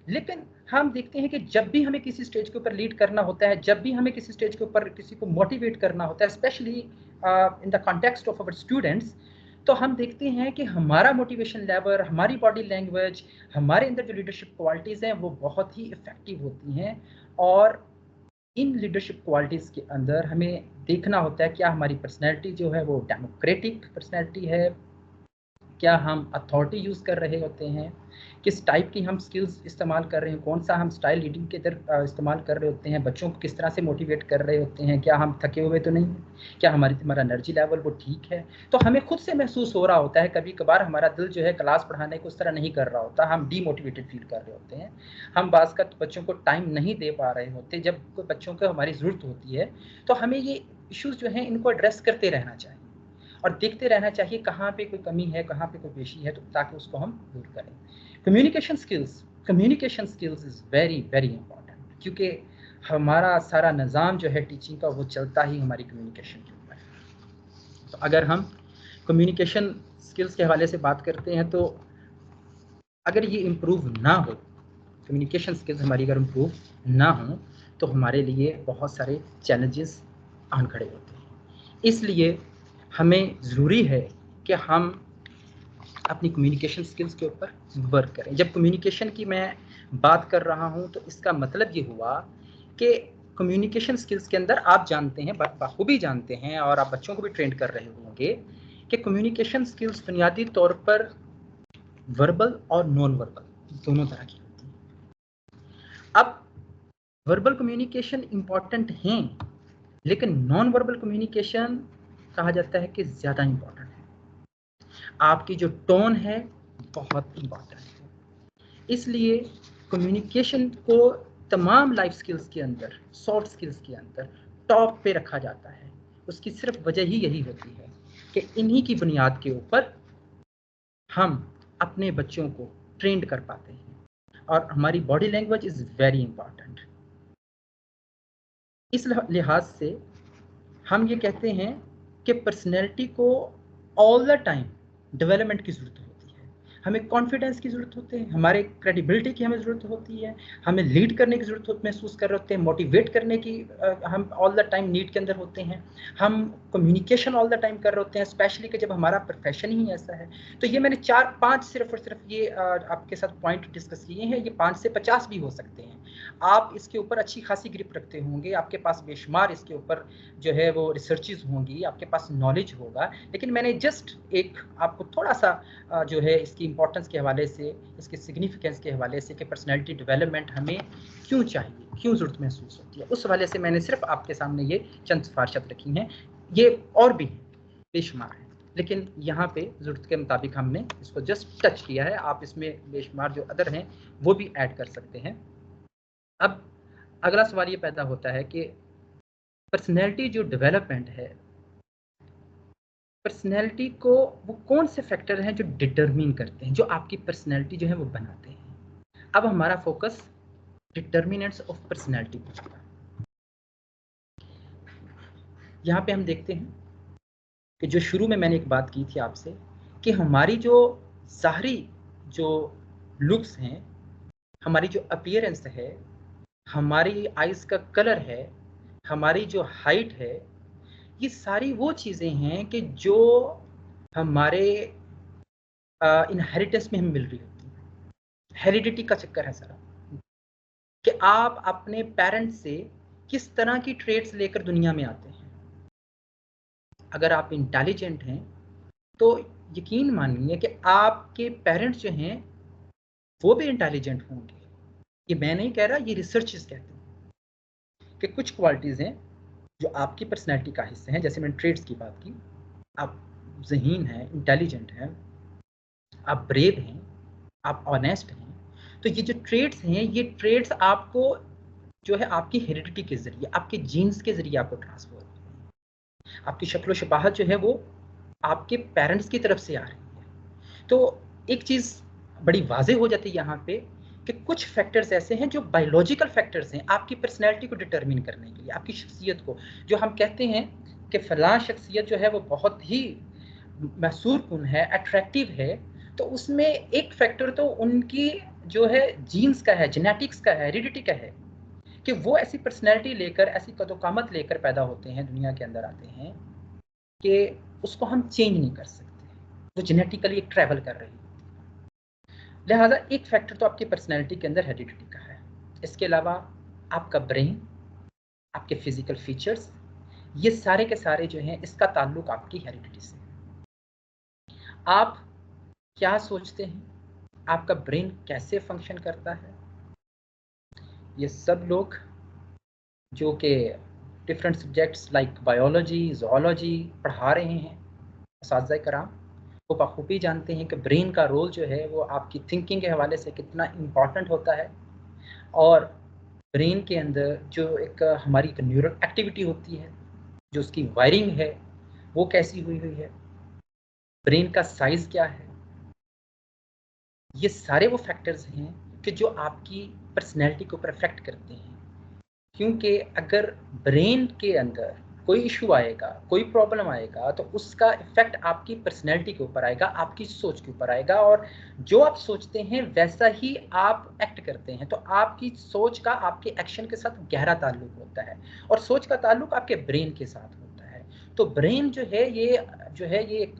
लेकिन हम देखते हैं कि जब भी हमें किसी स्टेज के ऊपर लीड करना होता है, जब भी हमें किसी स्टेज के ऊपर किसी को मोटिवेट करना होता है, specially in the context of our students, तो हम देखते हैं कि हमारा मोटिवेशन लेवल, हमारी बॉडी लैंग्वेज, हमारे अंदर जो लीडरशिप क्वालिटीज़ हैं वो बहुत ही इफ़ेक्टिव होती हैं। और इन लीडरशिप क्वालिटीज़ के अंदर हमें देखना होता है क्या हमारी पर्सनैलिटी जो है वो डेमोक्रेटिक पर्सनैलिटी है, क्या हम अथॉरिटी यूज़ कर रहे होते हैं, किस टाइप की हम स्किल्स इस्तेमाल कर रहे हैं, कौन सा हम स्टाइल लीडिंग के इधर इस्तेमाल कर रहे होते हैं, बच्चों को किस तरह से मोटिवेट कर रहे होते हैं, क्या हम थके हुए तो नहीं हैं, क्या हमारा एनर्जी लेवल वो ठीक है। तो हमें खुद से महसूस हो रहा होता है, कभी कभार हमारा दिल जो है क्लास पढ़ाने को उस तरह नहीं कर रहा होता, हम डीमोटिवेटेड फील कर रहे होते हैं, हम बाज़ का बच्चों को टाइम नहीं दे पा रहे होते। जब कोई बच्चों को हमारी ज़रूरत होती है तो हमें ये इश्यूज़ जो हैं इनको एड्रेस करते रहना चाहिए और देखते रहना चाहिए कहाँ पे कोई कमी है, कहाँ पे कोई पेशी है, तो ताकि उसको हम दूर करें। Communication skills is very very important, क्योंकि हमारा सारा निज़ाम जो है टीचिंग का वो चलता ही हमारी कम्युनिकेशन के ऊपर है। तो अगर हम कम्युनिकेशन स्किल्स के हवाले से बात करते हैं, तो अगर ये इम्प्रूव ना हो, कम्युनिकेशन स्किल्स हमारी अगर इम्प्रूव ना हो, तो हमारे लिए बहुत सारे चैलेंजेस आन खड़े होते हैं। इसलिए हमें ज़रूरी है कि हम अपनी कम्युनिकेशन स्किल्स के ऊपर वर्क करें। जब कम्युनिकेशन की मैं बात कर रहा हूँ, तो इसका मतलब ये हुआ कि कम्युनिकेशन स्किल्स के अंदर आप जानते हैं, बखूबी जानते हैं, और आप बच्चों को भी ट्रेन कर रहे होंगे कि कम्युनिकेशन स्किल्स बुनियादी तौर पर वर्बल और नॉन वर्बल दोनों तरह की होती है। अब वर्बल कम्युनिकेशन इम्पॉर्टेंट हैं, लेकिन नॉन वर्बल कम्युनिकेशन कहा जाता है कि ज़्यादा इम्पॉर्टेंट है। आपकी जो टोन है बहुत इम्पॉर्टेंट है। इसलिए कम्युनिकेशन को तमाम लाइफ स्किल्स के अंदर, सॉफ्ट स्किल्स के अंदर टॉप पे रखा जाता है। उसकी सिर्फ वजह ही यही होती है कि इन्हीं की बुनियाद के ऊपर हम अपने बच्चों को ट्रेंड कर पाते हैं, और हमारी body language is very important. इस लिहाज से हम ये कहते हैं कि पर्सनैलिटी को ऑल द टाइम डेवलपमेंट की ज़रूरत होती है। हमें कॉन्फिडेंस की ज़रूरत होती है, हमारे क्रेडिबिलिटी की हमें ज़रूरत होती है, हमें लीड करने की ज़रूरत महसूस कर रहे होते हैं, मोटिवेट करने की हम ऑल द टाइम नीड के अंदर होते हैं, हम कम्युनिकेशन ऑल द टाइम कर रहे होते हैं, स्पेशली कि जब हमारा प्रोफेशन ही ऐसा है। तो ये मैंने 4-5 सिर्फ और सिर्फ ये आपके साथ पॉइंट डिस्कस किए हैं, ये 5 से 50 भी हो सकते हैं। आप इसके ऊपर अच्छी खासी ग्रिप रखते होंगे, आपके पास बेशुमार इसके ऊपर जो है वो रिसर्चेस होंगी, आपके पास नॉलेज होगा, लेकिन मैंने जस्ट एक आपको थोड़ा सा जो है इसकी इंपॉर्टेंस के हवाले से, इसके सिग्निफिकेंस के हवाले से कि पर्सनैलिटी डेवलपमेंट हमें क्यों चाहिए, क्यों ज़रूरत महसूस होती है, उस हवाले से मैंने सिर्फ आपके सामने ये चंद सिफारिशत रखी हैं। ये और भी बेशुमार हैं, लेकिन यहाँ पे ज़रूरत के मुताबिक हमने इसको जस्ट टच किया है। आप इसमें बेशुमार जो अदर हैं वो भी ऐड कर सकते हैं। अब अगला सवाल ये पैदा होता है कि पर्सनैलिटी जो डेवलपमेंट है, पर्सनैलिटी को वो कौन से फैक्टर हैं जो डिटरमिन करते हैं, जो आपकी पर्सनैलिटी जो है वो बनाते हैं। अब हमारा फोकस डिटर्मिनेंट्स ऑफ पर्सनैलिटी पर होगा। यहाँ पे हम देखते हैं कि जो शुरू में मैंने एक बात की थी आपसे कि हमारी जो ज़ाहरी जो लुक्स हैं, हमारी जो अपीयरेंस है, हमारी आइज़ का कलर है, हमारी जो हाइट है, ये सारी वो चीज़ें हैं कि जो हमारे इनहेरिटेंस में हमें मिल रही होती है। हेरिडिटी का चक्कर है सारा, कि आप अपने पेरेंट्स से किस तरह की ट्रेट्स लेकर दुनिया में आते हैं। अगर आप इंटेलिजेंट हैं तो यकीन मानिए कि आपके पेरेंट्स जो हैं वो भी इंटेलिजेंट होंगे। ये मैं नहीं कह रहा, ये रिसर्चेस कहते हैं कि कुछ क्वालिटीज़ हैं जो आपकी पर्सनैलिटी का हिस्सा हैं। जैसे मैंने ट्रेड्स की बात की, आप ज़हीन हैं, इंटेलिजेंट हैं, आप ब्रेव हैं, आप ऑनेस्ट हैं। तो ये जो ट्रेड्स हैं, ये ट्रेड्स आपको जो है आपकी हेरिडिटी के ज़रिए, आपके जीन्स के ज़रिए आपको ट्रांसफ़र होते हैं। आपकी शक्ल शबाहत जो है वो आपके पेरेंट्स की तरफ से आ रही है। तो एक चीज़ बड़ी वाज़ेह हो जाती है यहाँ पे कि कुछ फैक्टर्स ऐसे हैं जो बायोलॉजिकल फैक्टर्स हैं आपकी पर्सनैलिटी को डिटरमिन करने के लिए, आपकी शख्सियत को। जो हम कहते हैं कि फ़लाँ शख्सियत जो है वो बहुत ही मैसूरकुन है, अट्रैक्टिव है, तो उसमें एक फैक्टर तो उनकी जो है जीन्स का है, जेनेटिक्स का है, हेरिडिटी का है, कि वो ऐसी पर्सनैलिटी लेकर, ऐसी कदोकामत लेकर पैदा होते हैं, दुनिया के अंदर आते हैं कि उसको हम चेंज नहीं कर सकते। वो जेनेटिकली एक ट्रैवल कर रही है। लिहाजा एक फैक्टर तो आपकी पर्सनैलिटी के अंदर हेरिडिटी का है। इसके अलावा आपका ब्रेन, आपके फिजिकल फीचर्स, ये सारे के सारे जो हैं इसका ताल्लुक आपकी हेरिडिटी से। आप क्या सोचते हैं, आपका ब्रेन कैसे फंक्शन करता है, ये सब लोग जो कि different subjects like biology, zoology पढ़ा रहे हैं असातिज़ा कराम, वो बखूबी जानते हैं कि ब्रेन का रोल जो है वो आपकी थिंकिंग के हवाले से कितना इम्पॉर्टेंट होता है, और ब्रेन के अंदर जो एक हमारी एक न्यूरल एक्टिविटी होती है, जो उसकी वायरिंग है वो कैसी हुई हुई है, ब्रेन का साइज़ क्या है, ये सारे वो फैक्टर्स हैं कि जो आपकी पर्सनैलिटी को ऊपर अफेक्ट करते हैं। क्योंकि अगर ब्रेन के अंदर कोई इशू आएगा, कोई प्रॉब्लम आएगा, तो उसका इफेक्ट आपकी पर्सनैलिटी के ऊपर आएगा, आपकी सोच के ऊपर आएगा, और जो आप सोचते हैं वैसा ही आप एक्ट करते हैं। तो आपकी सोच का आपके एक्शन के साथ गहरा ताल्लुक होता है, और सोच का ताल्लुक आपके ब्रेन के साथ होता है। तो ब्रेन जो है ये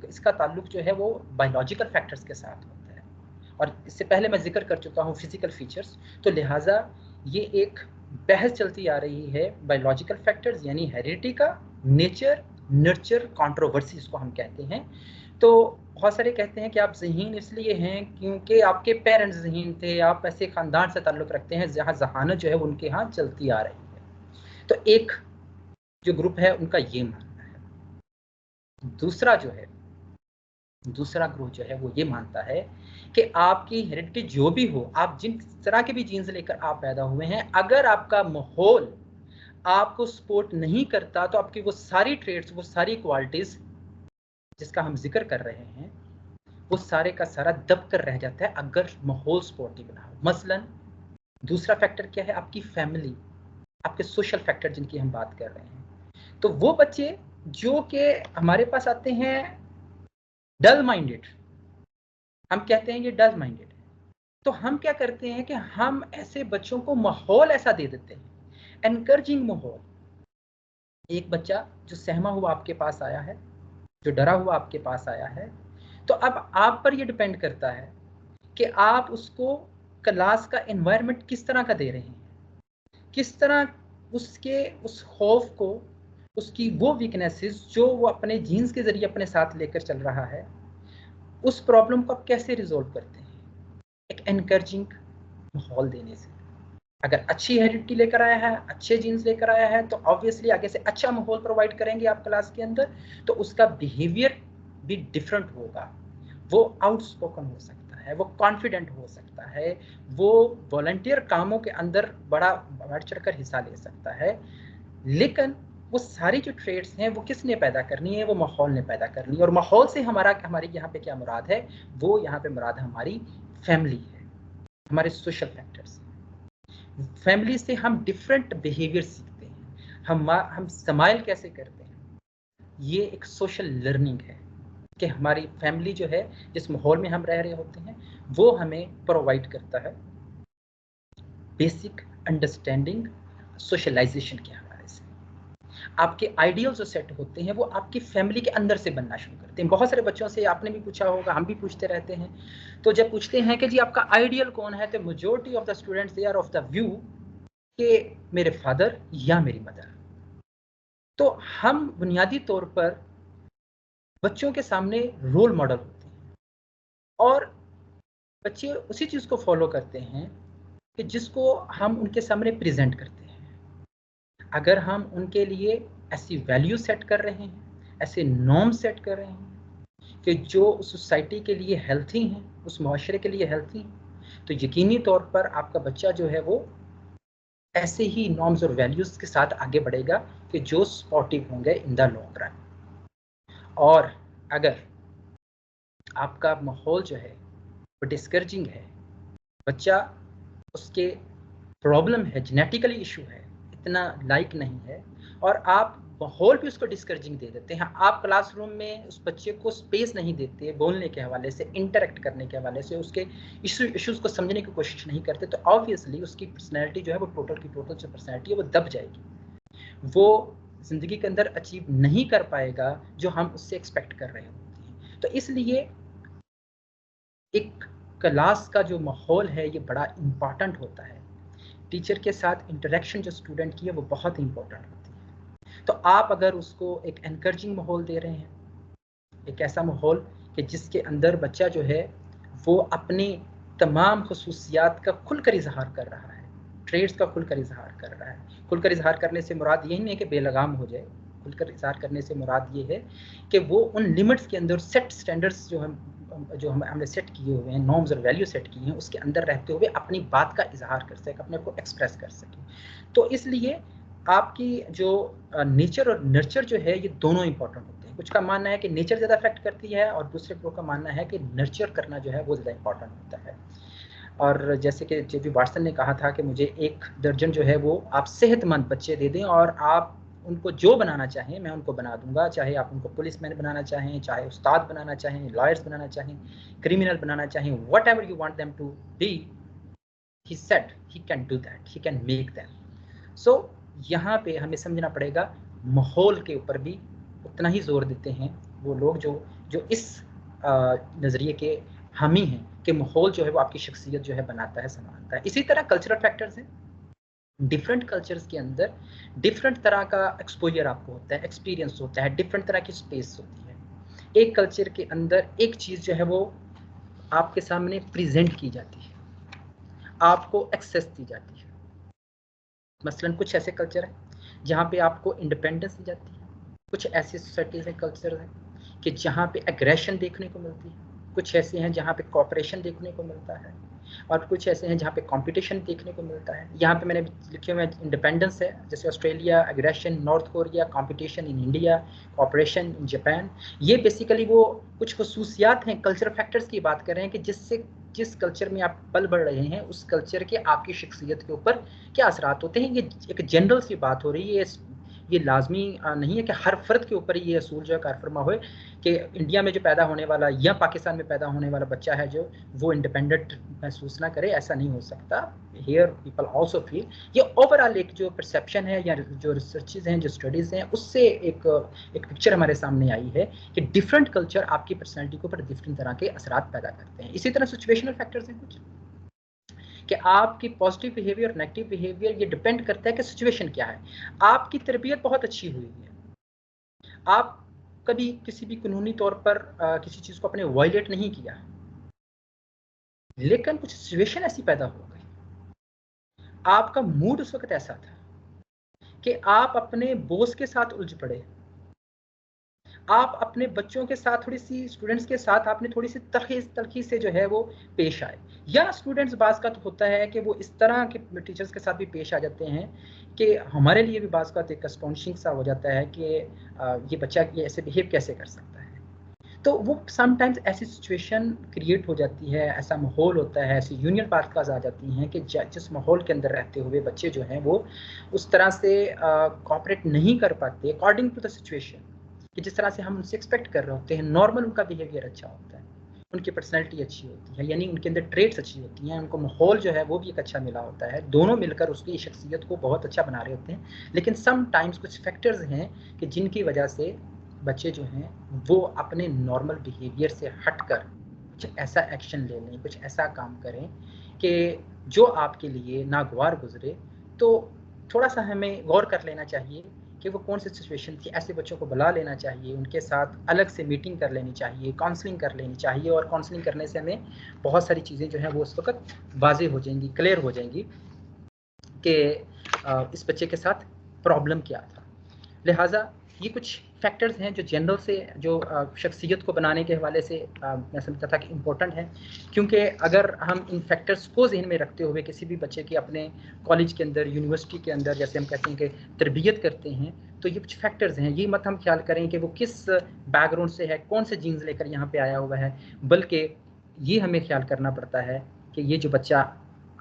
इसका ताल्लुक जो है वो बायोलॉजिकल फैक्टर्स के साथ होता है, और इससे पहले मैं जिक्र कर चुका हूँ फिजिकल फीचर्स। तो लिहाजा ये एक बहस चलती आ रही है बायोलॉजिकल फैक्टर्स यानी हेरिडिटी का, नेचर नर्चर कंट्रोवर्सी इसको हम कहते हैं। तो बहुत सारे कहते हैं कि आप ज़हीन इसलिए हैं क्योंकि आपके पेरेंट्स ज़हीन थे, आप ऐसे ख़ानदान से ताल्लुक़ रखते हैं जहाँ ज़हानत जो है उनके यहाँ चलती आ रही है। तो एक जो ग्रुप है उनका ये मानना है। दूसरा ग्रुप जो है वो ये मानता है कि आपकी हेरिडिटी जो भी हो, आप जिन तरह के भी जीन्स लेकर आप पैदा हुए हैं, अगर आपका माहौल आपको सपोर्ट नहीं करता तो आपकी वो सारी ट्रेड्स, वो सारी क्वालिटीज जिसका हम जिक्र कर रहे हैं, वो सारे का सारा दब कर रह जाता है अगर माहौल सपोर्टिव ना हो। मसलन दूसरा फैक्टर क्या है, आपकी फैमिली, आपके सोशल फैक्टर जिनकी हम बात कर रहे हैं। तो वो बच्चे जो कि हमारे पास आते हैं डल माइंडेड, हम कहते हैं ये डल माइंडेड है, तो हम क्या करते हैं कि हम ऐसे बच्चों को माहौल ऐसा दे देते हैं, एनकरेजिंग माहौल। एक बच्चा जो सहमा हुआ आपके पास आया है, जो डरा हुआ आपके पास आया है, तो अब आप पर ये डिपेंड करता है कि आप उसको क्लास का एनवायरनमेंट किस तरह का दे रहे हैं, किस तरह उसके उस खौफ को, उसकी वो वीकनेसेस जो वो अपने जीन्स के जरिए अपने साथ लेकर चल रहा है, उस प्रॉब्लम को आप कैसे रिजोल्व करते हैं, एक एनकरेजिंग माहौल देने से। अगर अच्छी हेरिडिटी लेकर आया है, अच्छे जीन्स लेकर आया है, तो ऑब्वियसली आगे से अच्छा माहौल प्रोवाइड करेंगे आप क्लास के अंदर, तो उसका बिहेवियर भी डिफरेंट होगा। वो आउटस्पोकन हो सकता है, वो कॉन्फिडेंट हो सकता है, वो वॉलंटियर कामों के अंदर बड़ा बढ़ चढ़कर हिस्सा ले सकता है। लेकिन वो सारी जो ट्रेड्स हैं वो किसने पैदा करनी है, वो माहौल ने पैदा करनी है। और माहौल से हमारी यहाँ पे क्या मुराद है, वो यहाँ पे मुराद हमारी फैमिली है, हमारे सोशल फैक्टर्स। फैमिली से हम डिफरेंट बिहेवियर सीखते हैं, हम स्माइल कैसे करते हैं, ये एक सोशल लर्निंग है कि हमारी फैमिली जो है, जिस माहौल में हम रह रहे होते हैं, वो हमें प्रोवाइड करता है बेसिक अंडरस्टैंडिंग सोशलाइजेशन के हवाले से। आपके आइडियल जो सेट होते हैं वो आपकी फैमिली के अंदर से बनना शुरू करते हैं। बहुत सारे बच्चों से आपने भी पूछा होगा, हम भी पूछते रहते हैं, तो जब पूछते हैं कि जी आपका आइडियल कौन है, तो majority of the students they are of the view कि मेरे फादर या मेरी मदर। तो हम बुनियादी तौर पर बच्चों के सामने रोल मॉडल होते हैं, और बच्चे उसी चीज़ को फॉलो करते हैं कि जिसको हम उनके सामने प्रेजेंट करते हैं। अगर हम उनके लिए ऐसी वैल्यू सेट कर रहे हैं, ऐसे नॉर्म सेट कर रहे हैं कि जो उस सोसाइटी के लिए हेल्थी हैं, उस मुआशरे के लिए हेल्थी हैं, तो यकीनी तौर पर आपका बच्चा जो है वो ऐसे ही नॉर्म्स और वैल्यूज़ के साथ आगे बढ़ेगा कि जो सपोर्टिव होंगे इन द लॉन्ग रन। और अगर आपका माहौल जो है वो डिस्करेजिंग है, बच्चा उसके प्रॉब्लम है, जेनेटिकली इशू है, इतना लाइक नहीं है, और आप माहौल भी उसको डिस्करेजिंग दे देते हैं, आप क्लासरूम में उस बच्चे को स्पेस नहीं देते बोलने के हवाले से, इंटरेक्ट करने के हवाले से, उसके इश्यूज़ को समझने की कोशिश नहीं करते, तो ऑब्वियसली उसकी पर्सनैलिटी जो है वो टोटल की टोटल जो पर्सनैलिटी है वो दब जाएगी। वो ज़िंदगी के अंदर अचीव नहीं कर पाएगा जो हम उससे एक्सपेक्ट कर रहे होते हैं। तो इसलिए एक क्लास का जो माहौल है ये बड़ा इम्पॉर्टेंट होता है। टीचर के साथ इंटरेक्शन जो स्टूडेंट की है वो बहुत इम्पोर्टेंट होती है। तो आप अगर उसको एक एनकरेजिंग माहौल दे रहे हैं, एक ऐसा माहौल कि जिसके अंदर बच्चा जो है वो अपनी तमाम खसूसियात का खुलकर इजहार कर रहा है, ट्रेड्स का खुलकर इजहार कर रहा है। खुलकर इजहार करने से मुराद यही नहीं है कि बेलगाम हो जाए, खुलकर इजहार करने से मुराद ये है कि वो उन लिमिट्स के अंदर सेट स्टैंडर्ड्स जो हमने सेट किए हुए हैं, नॉर्म्स और वैल्यू सेट किए हैं, उसके अंदर रहते हुए अपनी बात का इजहार कर सके, अपने को एक्सप्रेस कर सके। तो इसलिए आपकी जो नेचर और नर्चर जो है, ये दोनों इंपॉर्टेंट होते हैं। कुछ का मानना है कि नेचर ज़्यादा अफेक्ट करती है और दूसरे लोगों का मानना है कि नर्चर करना जो है वो ज़्यादा इंपॉर्टेंट होता है। और जैसे कि जे बी वाटसन ने कहा था कि मुझे 1 दर्जन जो है वो आप सेहतमंद बच्चे दे दें और आप उनको जो बनाना चाहें मैं उनको बना दूंगा, चाहे आप उनको पुलिसमैन बनाना चाहें, चाहे उस्ताद बनाना चाहें, लॉयर्स बनाना चाहें, क्रिमिनल बनाना चाहें, whatever you want them to be, he said he can do that, he can make them. So यहाँ पे हमें समझना पड़ेगा, माहौल के ऊपर भी उतना ही जोर देते हैं वो लोग जो इस नज़रिए के हामी हैं कि माहौल जो है वो आपकी शख्सियत जो है बनाता है, संभालता है। इसी तरह कल्चरल फैक्टर्स हैं। डिफरेंट कल्चर्स के अंदर डिफरेंट तरह का एक्सपोजर आपको होता है, एक्सपीरियंस होता है, डिफरेंट तरह की स्पेस होती है। एक कल्चर के अंदर एक चीज़ जो है वो आपके सामने प्रेजेंट की जाती है, आपको एक्सेस दी जाती है। मसलन कुछ ऐसे कल्चर हैं जहाँ पे आपको इंडिपेंडेंस दी जाती है, कुछ ऐसी सोसाइटीज़ हैं, कल्चर हैं कि जहाँ पे एग्रेशन देखने को मिलती है, कुछ ऐसे हैं जहाँ पे कॉपरेशन देखने को मिलता है, और कुछ ऐसे हैं जहाँ पे कंपटीशन देखने को मिलता है। यहाँ पे मैंने लिखे हुए इंडिपेंडेंस है, जैसे Australia, aggression north Korea, competition in India, cooperation in Japan. ये बेसिकली वो कुछ खसूसियात हैं, कल्चर फैक्टर्स की बात कर रहे हैं कि जिस कल्चर में आप पल बढ़ रहे हैं उस कल्चर के आपकी शख्सियत के ऊपर क्या असरात होते हैं। ये एक जनरल सी बात हो रही है, ये लाजमी नहीं है कि हर फर्द के ऊपर ये असूल जो है कार फरमा हुए कि इंडिया में जो पैदा होने वाला या पाकिस्तान में पैदा होने वाला बच्चा है जो वो इंडिपेंडेंट महसूस ना करे, ऐसा नहीं हो सकता। हियर पीपल आल्सो फील, ये ओवरऑल एक जो परसेप्शन है या जो रिसर्चेज हैं, जो स्टडीज़ हैं, उससे एक पिक्चर हमारे सामने आई है कि डिफरेंट कल्चर आपकी पर्सनैलिटी के ऊपर डिफरेंट तरह के असरात पैदा करते हैं। इसी तरह सिचुएशनल फैक्टर्स हैं कुछ, कि आपकी पॉजिटिव बिहेवियर और नेगेटिव बिहेवियर ये डिपेंड करता है कि सिचुएशन क्या है। आपकी तरबियत बहुत अच्छी हुई है, आप कभी किसी भी कानूनी तौर पर किसी चीज़ को अपने वायलेट नहीं किया, लेकिन कुछ सिचुएशन ऐसी पैदा हो गई, आपका मूड उस वक्त ऐसा था कि आप अपने बॉस के साथ उलझ पड़े, आप अपने बच्चों के साथ, थोड़ी सी स्टूडेंट्स के साथ आपने थोड़ी सी तलखी से जो है वो पेश आए, या स्टूडेंट्स बाज़ का तो होता है कि वो इस तरह के टीचर्स के साथ भी पेश आ जाते हैं कि हमारे लिए भी बाज़ का तो एक अस्टॉनिशिंग सा हो जाता है कि ये बच्चा ये ऐसे बिहेव कैसे कर सकता है। तो वो समटाइम्स ऐसी सिचुएशन क्रिएट हो जाती है, ऐसा माहौल होता है, ऐसी यूनियन पार्टिकल्स आ जाती हैं कि जिस माहौल के अंदर रहते हुए बच्चे जो हैं वो उस तरह से कोऑपरेट नहीं कर पाते अकॉर्डिंग टू द सिचुएशन, कि जिस तरह से हम उनसे एक्सपेक्ट कर रहे होते हैं। नॉर्मल उनका बिहेवियर अच्छा होता है, उनकी पर्सनैलिटी अच्छी होती है, यानी उनके अंदर ट्रेड्स अच्छी होती हैं, उनको माहौल जो है वो भी एक अच्छा मिला होता है, दोनों मिलकर उसकी शख्सियत को बहुत अच्छा बना रहे होते हैं। लेकिन सम टाइम्स कुछ फैक्टर्स हैं कि जिनकी वजह से बच्चे जो हैं वो अपने नॉर्मल बिहेवियर से हटकर कुछ ऐसा एक्शन ले लें, कुछ ऐसा काम करें कि जो आपके लिए नागवार गुजरे। तो थोड़ा सा हमें गौर कर लेना चाहिए कि वो कौन सी सिचुएशन थी। ऐसे बच्चों को बुला लेना चाहिए, उनके साथ अलग से मीटिंग कर लेनी चाहिए, काउंसलिंग कर लेनी चाहिए, और काउंसलिंग करने से हमें बहुत सारी चीज़ें जो हैं वो उस वक्त वाज़ेह हो जाएंगी, क्लियर हो जाएंगी कि इस बच्चे के साथ प्रॉब्लम क्या था। लिहाजा ये कुछ फैक्टर्स हैं जो जनरल से जो शख्सियत को बनाने के हवाले से मैं समझता था कि इम्पोर्टेंट है, क्योंकि अगर हम इन फैक्टर्स को जहन में रखते हुए किसी भी बच्चे की अपने कॉलेज के अंदर, यूनिवर्सिटी के अंदर, जैसे हम कहते हैं कि तरबियत करते हैं, तो ये कुछ फैक्टर्स हैं। ये मत हम ख्याल करें कि वो किस बैकग्राउंड से है, कौन से जीन्स लेकर यहाँ पे आया हुआ है, बल्कि ये हमें ख्याल करना पड़ता है कि ये जो बच्चा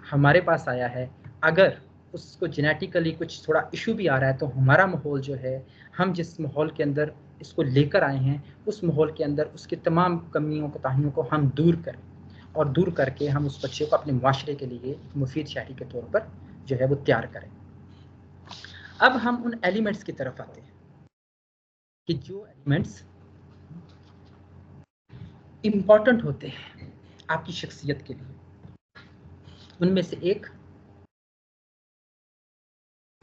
हमारे पास आया है, अगर उसको जेनेटिकली कुछ थोड़ा इशू भी आ रहा है, तो हमारा माहौल जो है, हम जिस माहौल के अंदर इसको लेकर आए हैं, उस माहौल के अंदर उसकी तमाम कमियों कोताहियों को हम दूर करें, और दूर करके हम उस बच्चे को अपने माशरे के लिए मुफीद शहरी के तौर पर जो है वो तैयार करें। अब हम उन एलिमेंट्स की तरफ आते हैं कि जो एलिमेंट्स इम्पॉर्टेंट होते हैं आपकी शख्सियत के लिए। उनमें से एक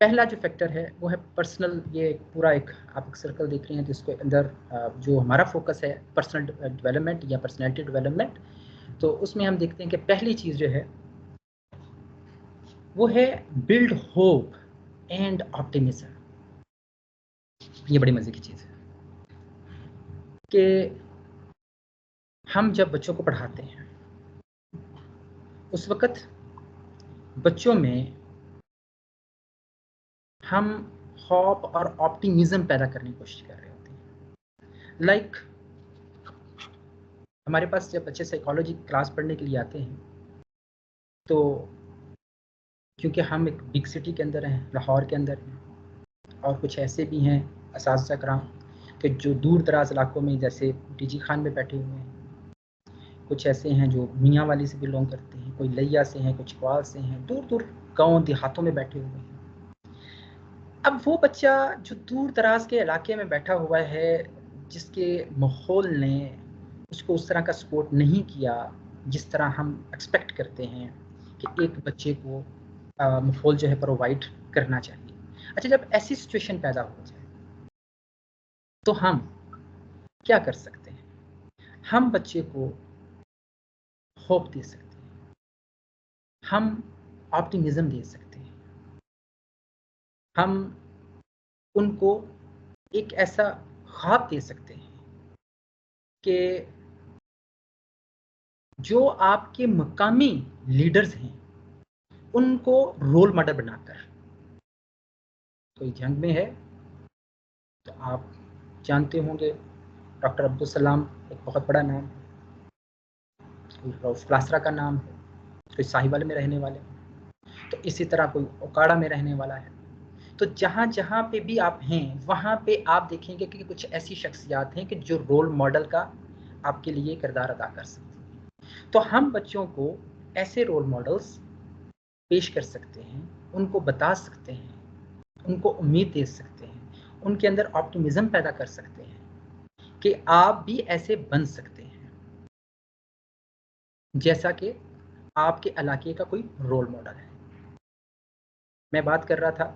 पहला जो फैक्टर है वो है पर्सनल। ये पूरा एक आप एक सर्कल देख रहे हैं, जिसके अंदर जो हमारा फोकस है पर्सनल डेवलपमेंट या पर्सनैलिटी डेवलपमेंट, तो उसमें हम देखते हैं कि पहली चीज़ जो है वो है बिल्ड होप एंड ऑप्टिमिज्म। ये बड़ी मज़े की चीज़ है कि हम जब बच्चों को पढ़ाते हैं उस वक़्त बच्चों में हम होप और ऑप्टिमिज्म पैदा करने की कोशिश कर रहे होते हैं। लाइक हमारे पास जब बच्चे साइकोलॉजी क्लास पढ़ने के लिए आते हैं तो क्योंकि हम एक बिग सिटी के अंदर हैं, लाहौर के अंदर हैं, और कुछ ऐसे भी हैं असातिज़ा कराम कि जो दूर दराज इलाकों में जैसे टीजी खान में बैठे हुए हैं, कुछ ऐसे हैं जो मियाँ वाली से बिलोंग करते हैं, कोई लैया से हैं, कुछ इकबाल से हैं, दूर दूर गाँव देहातों में बैठे हुए हैं। अब वो बच्चा जो दूर दराज के इलाके में बैठा हुआ है, जिसके माहौल ने उसको उस तरह का सपोर्ट नहीं किया जिस तरह हम एक्सपेक्ट करते हैं कि एक बच्चे को माहौल जो है प्रोवाइड करना चाहिए। अच्छा, जब ऐसी सिचुएशन पैदा हो जाए तो हम क्या कर सकते हैं? हम बच्चे को होप दे सकते हैं, हम ऑप्टिमिज्म दे सकते हैं, हम उनको एक ऐसा ख्वाब दे सकते हैं कि जो आपके मकामी लीडर्स हैं उनको रोल मॉडल बनाकर, कोई जंग में है तो आप जानते होंगे डॉक्टर अब्दुल सलाम एक बहुत बड़ा नाम है, कोई रऊफ क्लासरा का नाम है, कोई साहिवाल में रहने वाले हैं, तो इसी तरह कोई ओकाड़ा में रहने वाला है। तो जहाँ जहाँ पे भी आप हैं वहाँ पे आप देखेंगे कि कुछ ऐसी शख्सियात हैं कि जो रोल मॉडल का आपके लिए किरदार अदा कर सकती हैं। तो हम बच्चों को ऐसे रोल मॉडल्स पेश कर सकते हैं, उनको बता सकते हैं, उनको उम्मीद दे सकते हैं, उनके अंदर ऑप्टिमिज्म पैदा कर सकते हैं कि आप भी ऐसे बन सकते हैं जैसा कि आपके इलाके का कोई रोल मॉडल है। मैं बात कर रहा था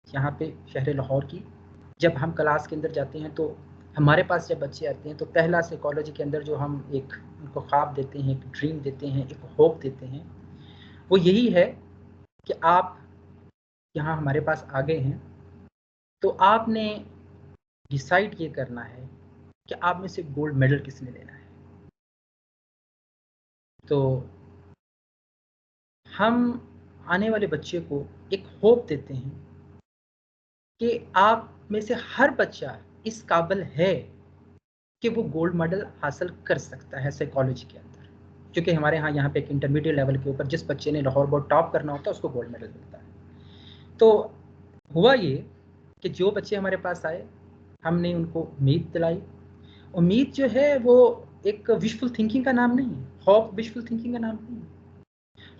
यहाँ पे शहर लाहौर की। जब हम क्लास के अंदर जाते हैं तो हमारे पास जब बच्चे आते हैं तो पहला साइकोलॉजी के अंदर जो हम एक उनको ख्वाब देते हैं, एक ड्रीम देते हैं, एक होप देते हैं, वो यही है कि आप यहाँ हमारे पास आ गए हैं तो आपने डिसाइड ये करना है कि आप में से गोल्ड मेडल किसने लेना है। तो हम आने वाले बच्चे को एक होप देते हैं कि आप में से हर बच्चा इस काबिल है कि वो गोल्ड मेडल हासिल कर सकता है साइकोलॉजी के अंदर। क्योंकि हमारे यहाँ पे एक इंटरमीडिएट लेवल के ऊपर जिस बच्चे ने लाहौर बोर्ड टॉप करना होता है उसको गोल्ड मेडल मिलता है। तो हुआ ये कि जो बच्चे हमारे पास आए हमने उनको उम्मीद दिलाई। उम्मीद जो है वो एक विशफुल थिंकिंग का नाम नहीं है, होप विशफुल थिंकिंग का नाम नहीं है।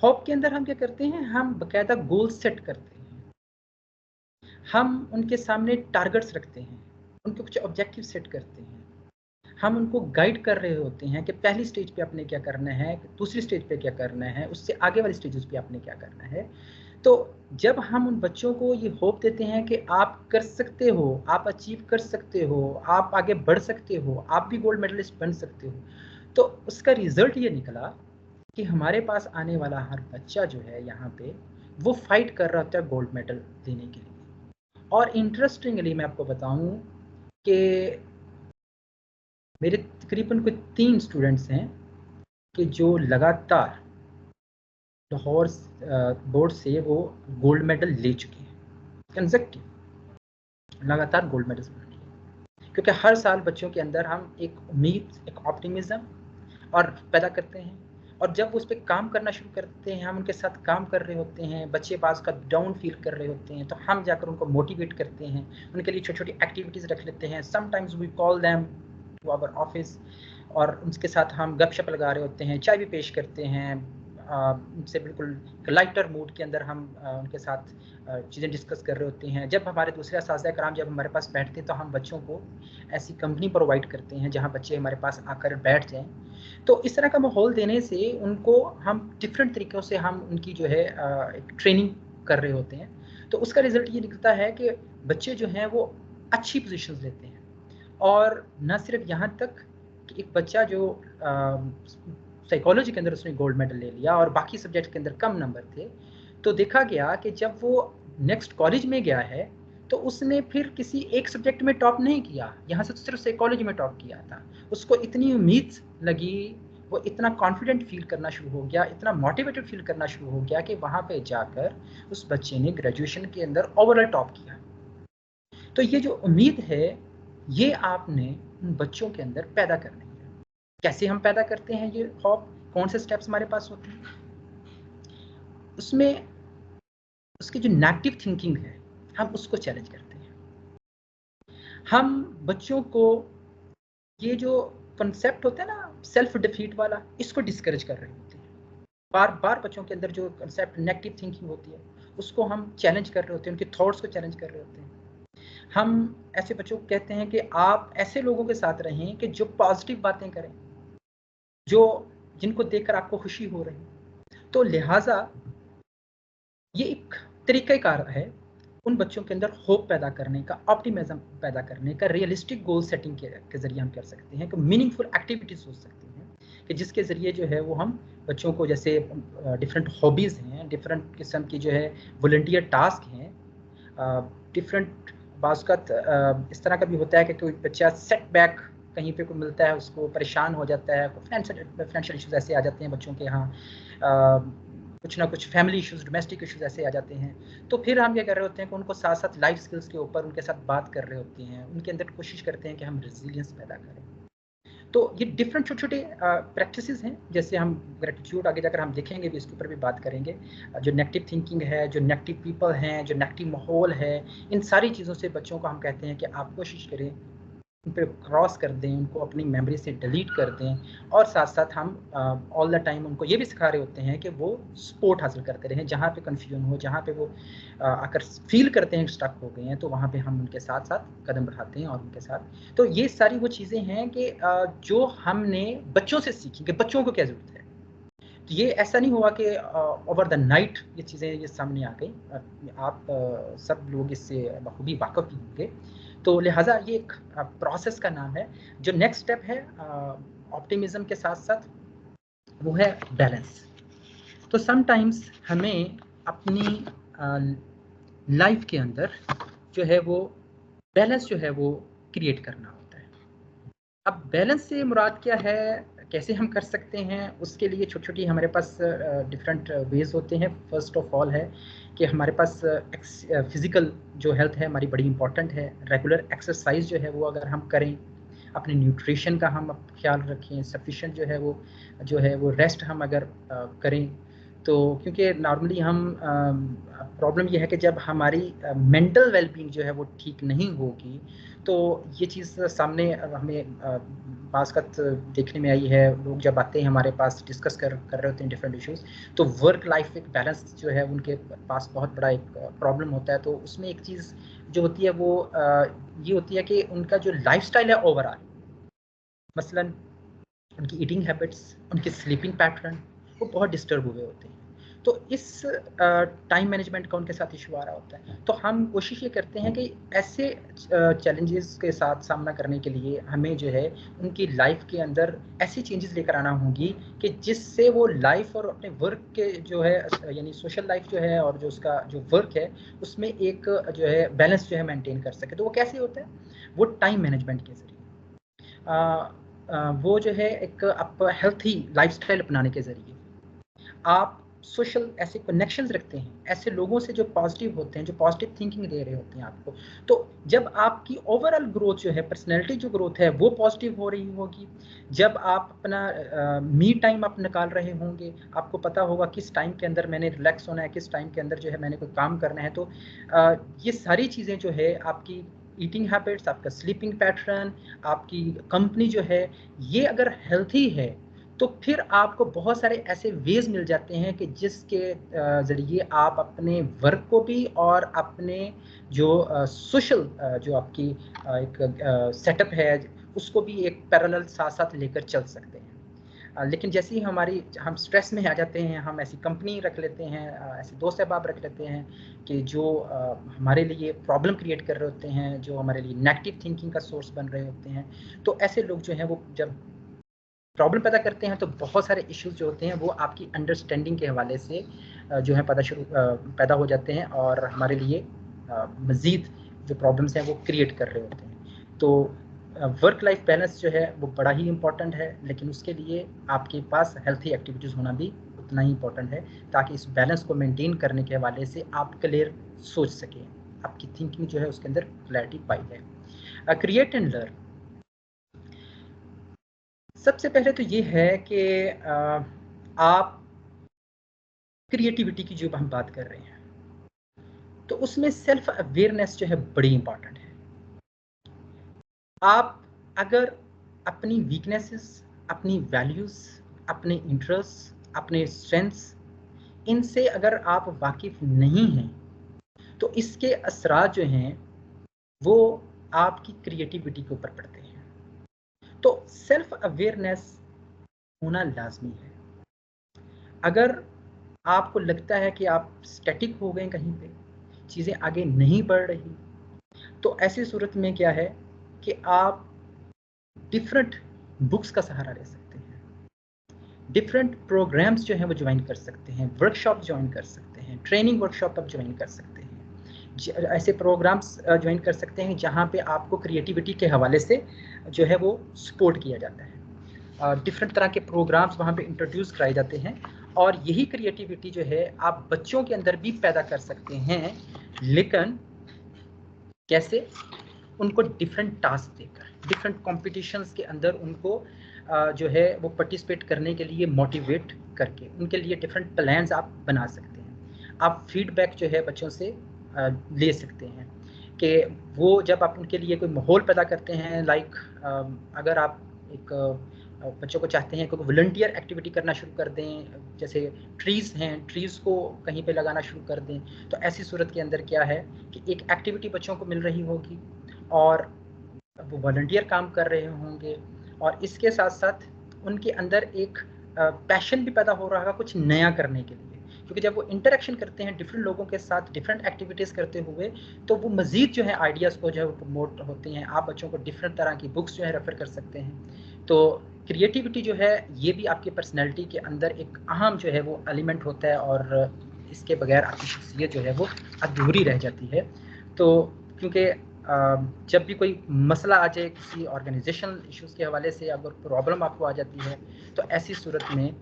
होप के अंदर हम क्या करते हैं, हम बाकायदा गोल सेट करते हैं, हम उनके सामने टारगेट्स रखते हैं, उनके कुछ ऑब्जेक्टिव सेट करते हैं, हम उनको गाइड कर रहे होते हैं कि पहली स्टेज पे आपने क्या करना है, दूसरी स्टेज पे क्या करना है, उससे आगे वाली स्टेजेस पे आपने क्या करना है। तो जब हम उन बच्चों को ये होप देते हैं कि आप कर सकते हो, आप अचीव कर सकते हो, आप आगे बढ़ सकते हो, आप भी गोल्ड मेडलिस्ट बन सकते हो, तो उसका रिजल्ट ये निकला कि हमारे पास आने वाला हर बच्चा जो है यहाँ पे वो फाइट कर रहा होता है गोल्ड मेडल देने के लिए। और इंटरेस्टिंगली मैं आपको बताऊं कि मेरे तकरीबन कोई 3 स्टूडेंट्स हैं कि जो लगातार लाहौर बोर्ड से वो गोल्ड मेडल ले चुके हैं, कंसेक्टिव लगातार गोल्ड मेडल्स बना लिए। क्योंकि हर साल बच्चों के अंदर हम एक उम्मीद, एक ऑप्टिमिज्म और पैदा करते हैं, और जब उस पर काम करना शुरू करते हैं, हम उनके साथ काम कर रहे होते हैं, बच्चे पास का डाउन फील कर रहे होते हैं, तो हम जाकर उनको मोटिवेट करते हैं, उनके लिए छोटी छोटी एक्टिविटीज़ रख लेते हैं। Sometimes we call them to our office और उनके साथ हम गपशप लगा रहे होते हैं, चाय भी पेश करते हैं, उनसे बिल्कुल लाइटर मूड के अंदर हम उनके साथ चीज़ें डिस्कस कर रहे होते हैं। जब हमारे दूसरे असातिज़ा कराम जब हमारे पास बैठते हैं तो हम बच्चों को ऐसी कंपनी प्रोवाइड करते हैं जहाँ बच्चे हमारे पास आकर बैठ जाएँ। तो इस तरह का माहौल देने से उनको हम डिफरेंट तरीक़ों से हम उनकी जो है एक ट्रेनिंग कर रहे होते हैं। तो उसका रिज़ल्ट ये निकलता है कि बच्चे जो हैं वो अच्छी पोज़ीशंस लेते हैं। और ना सिर्फ यहाँ तक कि एक बच्चा जो साइकोलॉजी के अंदर उसने गोल्ड मेडल ले लिया और बाकी सब्जेक्ट के अंदर कम नंबर थे, तो देखा गया कि जब वो नेक्स्ट कॉलेज में गया है तो उसने फिर किसी एक सब्जेक्ट में टॉप नहीं किया, यहाँ से तो सिर्फ साइकोलॉजी में टॉप किया था। उसको इतनी उम्मीद लगी, वो इतना कॉन्फिडेंट फील करना शुरू हो गया, इतना मोटिवेटेड फील करना शुरू हो गया कि वहाँ पे जाकर उस बच्चे ने ग्रेजुएशन के अंदर ओवरऑल टॉप किया। तो ये जो उम्मीद है ये आपने उन बच्चों के अंदर पैदा करनी है। कैसे हम पैदा करते हैं ये हॉप, कौन से स्टेप्स हमारे पास होते हैं? उसमें उसकी जो नेगेटिव थिंकिंग है हम उसको चैलेंज करते हैं। हम बच्चों को ये जो कंसेप्ट होता है ना सेल्फ डिफीट वाला, इसको डिस्करेज कर रहे होते हैं। बार बार बच्चों के अंदर जो कंसेप्ट नेगेटिव थिंकिंग होती है उसको हम चैलेंज कर रहे होते हैं, उनके थॉट्स को चैलेंज कर रहे होते हैं। हम ऐसे बच्चों को कहते हैं कि आप ऐसे लोगों के साथ रहें कि जो पॉजिटिव बातें करें, जो जिनको देखकर आपको खुशी हो रही। तो लिहाजा ये एक तरीक़ाकार है उन बच्चों के अंदर होप पैदा करने का, ऑप्टिमिज्म पैदा करने का, रियलिस्टिक गोल सेटिंग के ज़रिए हम कर सकते हैं कि मीनिंगफुल एक्टिविटीज़ हो सकती हैं कि जिसके ज़रिए जो है वो हम बच्चों को, जैसे डिफरेंट हॉबीज़ हैं, डिफरेंट किस्म की जो है वॉलंटियर टास्क हैं, डिफरेंट बाज़ इस तरह का भी होता है कि कोई बच्चा सेटबैक कहीं पे कोई मिलता है, उसको परेशान हो जाता है, फाइनेंशियल इश्यूज़ ऐसे आ जाते हैं बच्चों के यहाँ, कुछ ना कुछ फैमिली इश्यूज़, डोमेस्टिक इश्यूज़ ऐसे आ जाते हैं। तो फिर हम क्या कर रहे होते हैं कि उनको साथ साथ लाइफ स्किल्स के ऊपर उनके साथ बात कर रहे होते हैं, उनके अंदर कोशिश करते हैं कि हम रेजिलियंस पैदा करें। तो ये डिफरेंट छोटे-छोटे प्रैक्टिसेस हैं, जैसे हम ग्रेटिट्यूड आगे जाकर हम देखेंगे भी, इसके ऊपर भी बात करेंगे। जो नेगेटिव थिंकिंग है, जो नेगेटिव पीपल हैं, जो नेगेटिव माहौल है, इन सारी चीज़ों से बच्चों को हम कहते हैं कि आप कोशिश करें उन पे क्रॉस कर दें, उनको अपनी मेमोरी से डिलीट कर दें, और साथ-साथ हम ऑल द टाइम उनको ये भी सिखा रहे होते हैं कि वो सपोर्ट हासिल करते रहें। जहाँ पे कन्फ्यूजन हो, जहाँ पे वो आकर फील करते हैं स्टक हो गए हैं, तो वहाँ पे हम उनके साथ-साथ कदम बढ़ाते हैं और उनके साथ। तो ये सारी वो चीज़ें हैं कि जो हमने बच्चों से सीखी कि बच्चों को क्या ज़रूरत है। तो ये ऐसा नहीं हुआ कि ओवर द नाइट ये चीज़ें ये सामने आ गई। आप सब लोग इससे बखूबी वाक़फ़ भी होंगे। तो लिहाजा ये एक प्रोसेस का नाम है। जो नेक्स्ट स्टेप है ऑप्टिमिज़्म के साथ-साथ, वो है बैलेंस। तो समटाइम्स हमें अपनी लाइफ़ के अंदर जो है वो बैलेंस जो है वो क्रिएट करना होता है। अब बैलेंस से मुराद क्या है, कैसे हम कर सकते हैं, उसके लिए छोटी-छोटी हमारे पास डिफरेंट वेज़ होते हैं। फर्स्ट ऑफ ऑल है कि हमारे पास फिज़िकल जो हेल्थ है हमारी बड़ी इम्पोर्टेंट है। रेगुलर एक्सरसाइज़ जो है वो अगर हम करें, अपने न्यूट्रिशन का हम ख्याल रखें, सफिशिएंट जो है वो रेस्ट हम अगर करें, तो क्योंकि नॉर्मली हम प्रॉब्लम ये है कि जब हमारी मेंटल वेलबींग जो है वो ठीक नहीं होगी, तो ये चीज़ सामने हमें बाज़ देखने में आई है। लोग जब आते हैं हमारे पास डिस्कस कर रहे होते हैं डिफरेंट इश्यूज़, तो वर्क लाइफ एक बैलेंस जो है उनके पास बहुत बड़ा एक प्रॉब्लम होता है। तो उसमें एक चीज़ जो होती है वो ये होती है कि उनका जो लाइफ़स्टाइल है ओवरऑल, मसलन उनकी ईटिंग हैबिट्स, उनके स्लीपिंग पैटर्न, वो बहुत डिस्टर्ब हुए होते हैं। तो इस टाइम मैनेजमेंट का उनके साथ इश्यू आ रहा होता है। तो हम कोशिश ये करते हैं कि ऐसे चैलेंजेस के साथ सामना करने के लिए हमें जो है उनकी लाइफ के अंदर ऐसी चेंजेस लेकर आना होंगी कि जिससे वो लाइफ और अपने वर्क के जो है यानी सोशल लाइफ जो है और जो उसका जो वर्क है, उसमें एक जो है बैलेंस जो है मेंटेन कर सके। तो वो कैसे होता है? वो टाइम मैनेजमेंट के ज़रिए। वो जो है एक आप हेल्थी लाइफ़स्टाइल अपनाने के ज़रिए आप सोशल ऐसे कनेक्शंस रखते हैं, ऐसे लोगों से जो पॉजिटिव होते हैं, जो पॉजिटिव थिंकिंग दे रहे होते हैं आपको। तो जब आपकी ओवरऑल ग्रोथ जो है, पर्सनैलिटी जो ग्रोथ है, वो पॉजिटिव हो रही होगी। जब आप अपना मी टाइम आप निकाल रहे होंगे, आपको पता होगा किस टाइम के अंदर मैंने रिलैक्स होना है, किस टाइम के अंदर जो है मैंने कोई काम करना है। तो ये सारी चीज़ें जो है आपकी ईटिंग हैबिट्स, आपका स्लीपिंग पैटर्न, आपकी कंपनी जो है, ये अगर हेल्थी है, तो फिर आपको बहुत सारे ऐसे वेज़ मिल जाते हैं कि जिसके ज़रिए आप अपने वर्क को भी और अपने जो सोशल जो आपकी एक सेटअप है, उसको भी एक पैरेलल साथ-साथ लेकर चल सकते हैं। लेकिन जैसे ही हम स्ट्रेस में आ जाते हैं, हम ऐसी कंपनी रख लेते हैं, ऐसे दोस्त अहबाब रख लेते हैं कि जो हमारे लिए प्रॉब्लम क्रिएट कर रहे होते हैं, जो हमारे लिए नेगेटिव थिंकिंग का सोर्स बन रहे होते हैं, तो ऐसे लोग जो हैं वो जब प्रॉब्लम पैदा करते हैं तो बहुत सारे इश्यूज जो होते हैं वो आपकी अंडरस्टैंडिंग के हवाले से जो है पैदा हो जाते हैं और हमारे लिए मज़ीद जो प्रॉब्लम्स हैं वो क्रिएट कर रहे होते हैं। तो वर्क लाइफ बैलेंस जो है वो बड़ा ही इम्पॉर्टेंट है, लेकिन उसके लिए आपके पास हेल्थी एक्टिविटीज़ होना भी उतना ही इम्पॉर्टेंट है, ताकि इस बैलेंस को मेंटेन करने के हवाले से आप क्लियर सोच सकें, आपकी थिंकिंग जो है उसके अंदर क्लैरिटी पाई है। क्रिएट एंड लर्न, सबसे पहले तो ये है कि आप क्रिएटिविटी की जो हम बात कर रहे हैं तो उसमें सेल्फ अवेयरनेस जो है बड़ी इंपॉर्टेंट है। आप अगर अपनी वीकनेसेस, अपनी वैल्यूज, अपने इंटरेस्ट, अपने स्ट्रेंथ्स, इनसे अगर आप वाकिफ नहीं हैं तो इसके असरात जो हैं वो आपकी क्रिएटिविटी के ऊपर पड़ते हैं। तो सेल्फ अवेयरनेस होना लाजमी है। अगर आपको लगता है कि आप स्टैटिक हो गए, कहीं पे चीज़ें आगे नहीं बढ़ रही, तो ऐसी सूरत में क्या है कि आप डिफरेंट बुक्स का सहारा ले सकते हैं, डिफरेंट प्रोग्राम्स जो हैं वो ज्वाइन कर सकते हैं, वर्कशॉप ज्वाइन कर सकते हैं, ट्रेनिंग वर्कशॉप आप ज्वाइन कर सकते हैं, ऐसे प्रोग्राम्स ज्वाइन कर सकते हैं जहाँ पे आपको क्रिएटिविटी के हवाले से जो है वो सपोर्ट किया जाता है। डिफरेंट तरह के प्रोग्राम्स वहाँ पे इंट्रोड्यूस कराए जाते हैं और यही क्रिएटिविटी जो है आप बच्चों के अंदर भी पैदा कर सकते हैं, लेकिन कैसे? उनको डिफरेंट टास्क देकर, डिफरेंट कॉम्पिटिशन्स के अंदर उनको जो है वो पार्टिसिपेट करने के लिए मोटिवेट करके उनके लिए डिफरेंट प्लान्स आप बना सकते हैं। आप फीडबैक जो है बच्चों से ले सकते हैं कि वो जब आप उनके लिए कोई माहौल पैदा करते हैं, लाइक अगर आप एक बच्चों को चाहते हैं कि वॉलंटियर एक्टिविटी करना शुरू कर दें, जैसे ट्रीज़ हैं, ट्रीज़ को कहीं पे लगाना शुरू कर दें, तो ऐसी सूरत के अंदर क्या है कि एक एक्टिविटी बच्चों को मिल रही होगी और वो वॉलंटियर काम कर रहे होंगे और इसके साथ साथ उनके अंदर एक पैशन भी पैदा हो रहा होगा कुछ नया करने के लिए, क्योंकि जब वो इंटरेक्शन करते हैं डिफरेंट लोगों के साथ, डिफरेंट एक्टिविटीज़ करते हुए, तो वो मज़ीद जो है आइडियाज़ को जो है वो प्रमोट होती हैं। आप बच्चों को डिफरेंट तरह की बुक्स जो है रेफ़र कर सकते हैं। तो क्रिएटिविटी जो है ये भी आपकी पर्सनैलिटी के अंदर एक अहम जो है वो एलिमेंट होता है और इसके बगैर आपकी शख्सियत जो है वो अधूरी रह जाती है। तो क्योंकि जब भी कोई मसला आ जाए किसी ऑर्गेनाइजेशनल इश्यूज़ के हवाले से, अगर प्रॉब्लम आपको आ जाती है, तो ऐसी सूरत में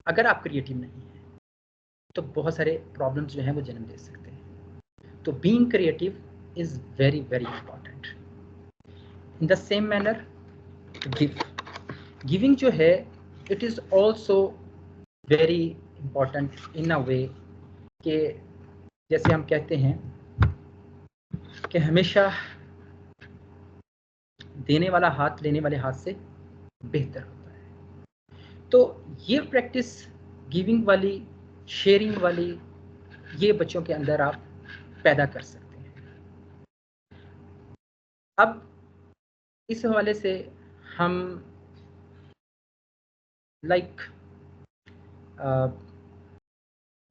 अगर आप क्रिएटिव नहीं हैं तो बहुत सारे प्रॉब्लम्स जो हैं वो जन्म दे सकते हैं। तो being creative is very very important. In the same manner giving जो है it is also very important in a way कि जैसे हम कहते हैं कि हमेशा देने वाला हाथ लेने वाले हाथ से बेहतर होता है। तो ये प्रैक्टिस गिविंग वाली, शेयरिंग वाली, ये बच्चों के अंदर आप पैदा कर सकते हैं। अब इस हवाले से हम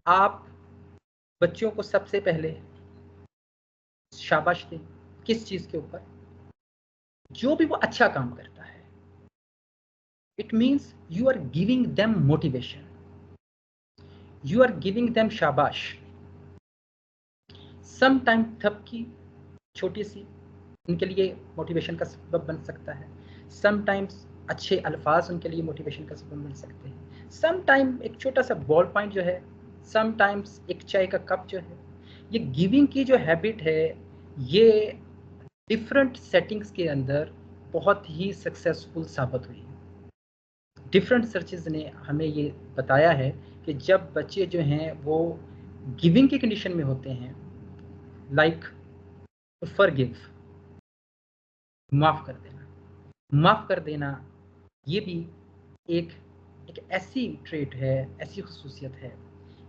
आप बच्चों को सबसे पहले शाबाश दें किस चीज़ के ऊपर? जो भी वो अच्छा काम करता है। It means you are giving them motivation, you are giving them शाबाश। सम टाइम थपकी छोटी सी उनके लिए मोटिवेशन का सबब बन सकता है, सम टाइम्स अच्छे अल्फाज उनके लिए मोटिवेशन का सबब बन सकते हैं, सम टाइम एक छोटा सा बॉल पॉइंट जो है, सम टाइम्स एक चाय का कप जो है। ये गिविंग की जो हैबिट है ये डिफरेंट सेटिंग्स के अंदर बहुत ही सक्सेसफुल साबित हुई है। डिफरेंट सर्चेज ने हमें ये बताया है कि जब बच्चे जो हैं वो गिविंग की कंडीशन में होते हैं, लाइक फॉरगिव, माफ़ कर देना, माफ़ कर देना, ये भी एक ऐसी ट्रेट है, ऐसी ख़ुसूसियत है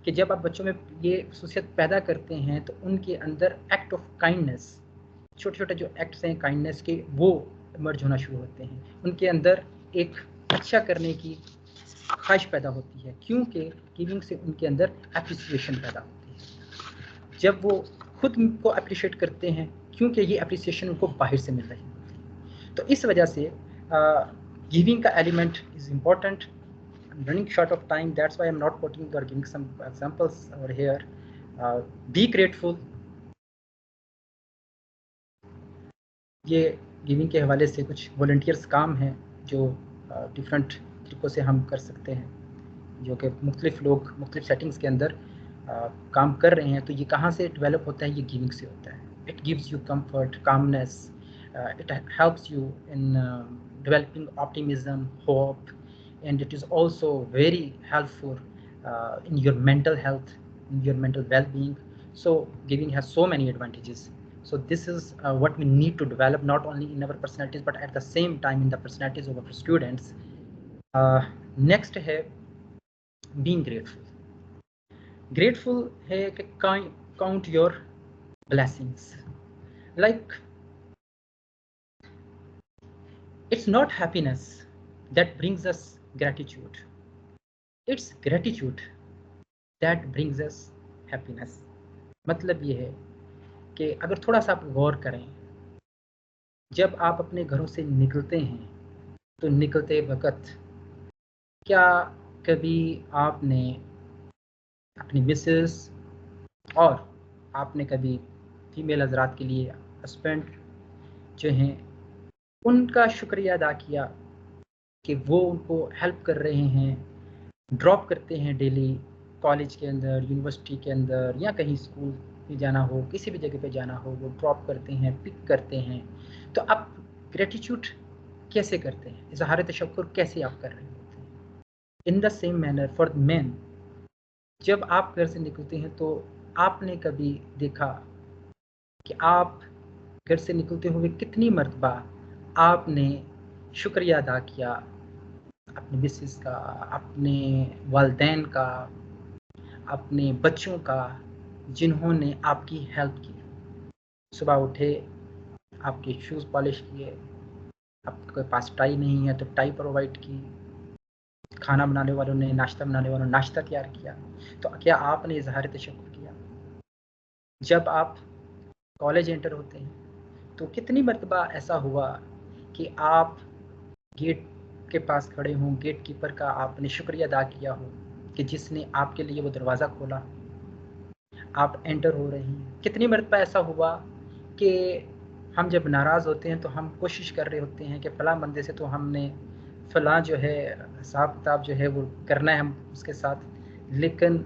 कि जब आप बच्चों में ये ख़ुसूसियत पैदा करते हैं तो उनके अंदर एक्ट ऑफ काइंडनेस, छोटे-छोटे जो एक्ट्स हैं काइंडनेस के, वो इमर्ज होना शुरू होते हैं। उनके अंदर एक अच्छा करने की ख्वाहिश पैदा होती है, क्योंकि गिविंग से उनके अंदर एप्रिसिएशन पैदा होती है। जब वो खुद को एप्रिशिएट करते हैं, क्योंकि ये एप्रिसिएशन उनको बाहर से मिल रही होती है। तो इस वजह से Giving का element is important. I'm running short of time, that's why I'm not putting or giving some examples over here. Be grateful. ये गिविंग के हवाले से कुछ वॉलंटियर्स काम हैं जो डिफरेंट तरीक़ों से हम कर सकते हैं, जो कि मुख्तलिफ लोग मुख्तलिफ सेटिंग्स के अंदर काम कर रहे हैं। तो ये कहाँ से डेवलप होता है? ये गिविंग से होता है। It gives you comfort, calmness, it helps you in developing optimism, hope, and it is also very helpful in your mental health, in your mental well-being. So giving has so many advantages. So this is what we need to develop, not only in our personalities but at the same time in the personalities of our students. Next है being grateful. Grateful है कि count your blessings. Like, it's not happiness that brings us gratitude. It's gratitude that brings us happiness. मतलब ये है कि अगर थोड़ा सा आप गौर करें, जब आप अपने घरों से निकलते हैं तो निकलते वक्त क्या कभी आपने अपनी मिसेस और आपने कभी फीमेल हजरात के लिए हस्बैंड जो हैं उनका शुक्रिया अदा किया कि वो उनको हेल्प कर रहे हैं, ड्रॉप करते हैं डेली कॉलेज के अंदर, यूनिवर्सिटी के अंदर, या कहीं स्कूल पे जाना हो, किसी भी जगह पे जाना हो, वो ड्रॉप करते हैं, पिक करते हैं। तो आप ग्रेटिट्यूड कैसे करते हैं? इज़हार तशक्कुर कैसे आप कर रहे होते हैं? इन the same manner for man, जब आप घर से निकलते हैं तो आपने कभी देखा कि आप घर से निकलते हुए कितनी मर्तबा आपने शुक्रिया अदा किया अपने मिसेस का, अपने वालिदैन का, अपने बच्चों का, जिन्होंने आपकी हेल्प की। सुबह उठे, आपके शूज़ पॉलिश किए, आपके पास टाई नहीं है तो टाई प्रोवाइड की, खाना बनाने वालों ने, नाश्ता बनाने वालों ने नाश्ता तैयार किया। तो क्या आपने इज़हार तशक्कुर किया? जब आप कॉलेज एंटर होते हैं तो कितनी मर्तबा ऐसा हुआ कि आप गेट के पास खड़े हों, गेट कीपर का आपने शुक्रिया अदा किया हो कि जिसने आपके लिए वो दरवाज़ा खोला, आप एंटर हो रहे हैं। कितनी मर्तबा ऐसा हुआ कि हम जब नाराज़ होते हैं तो हम कोशिश कर रहे होते हैं कि फ़लाँ बंदे से तो हमने फ़लाँ जो है हिसाब किताब जो है वो करना है हम उसके साथ, लेकिन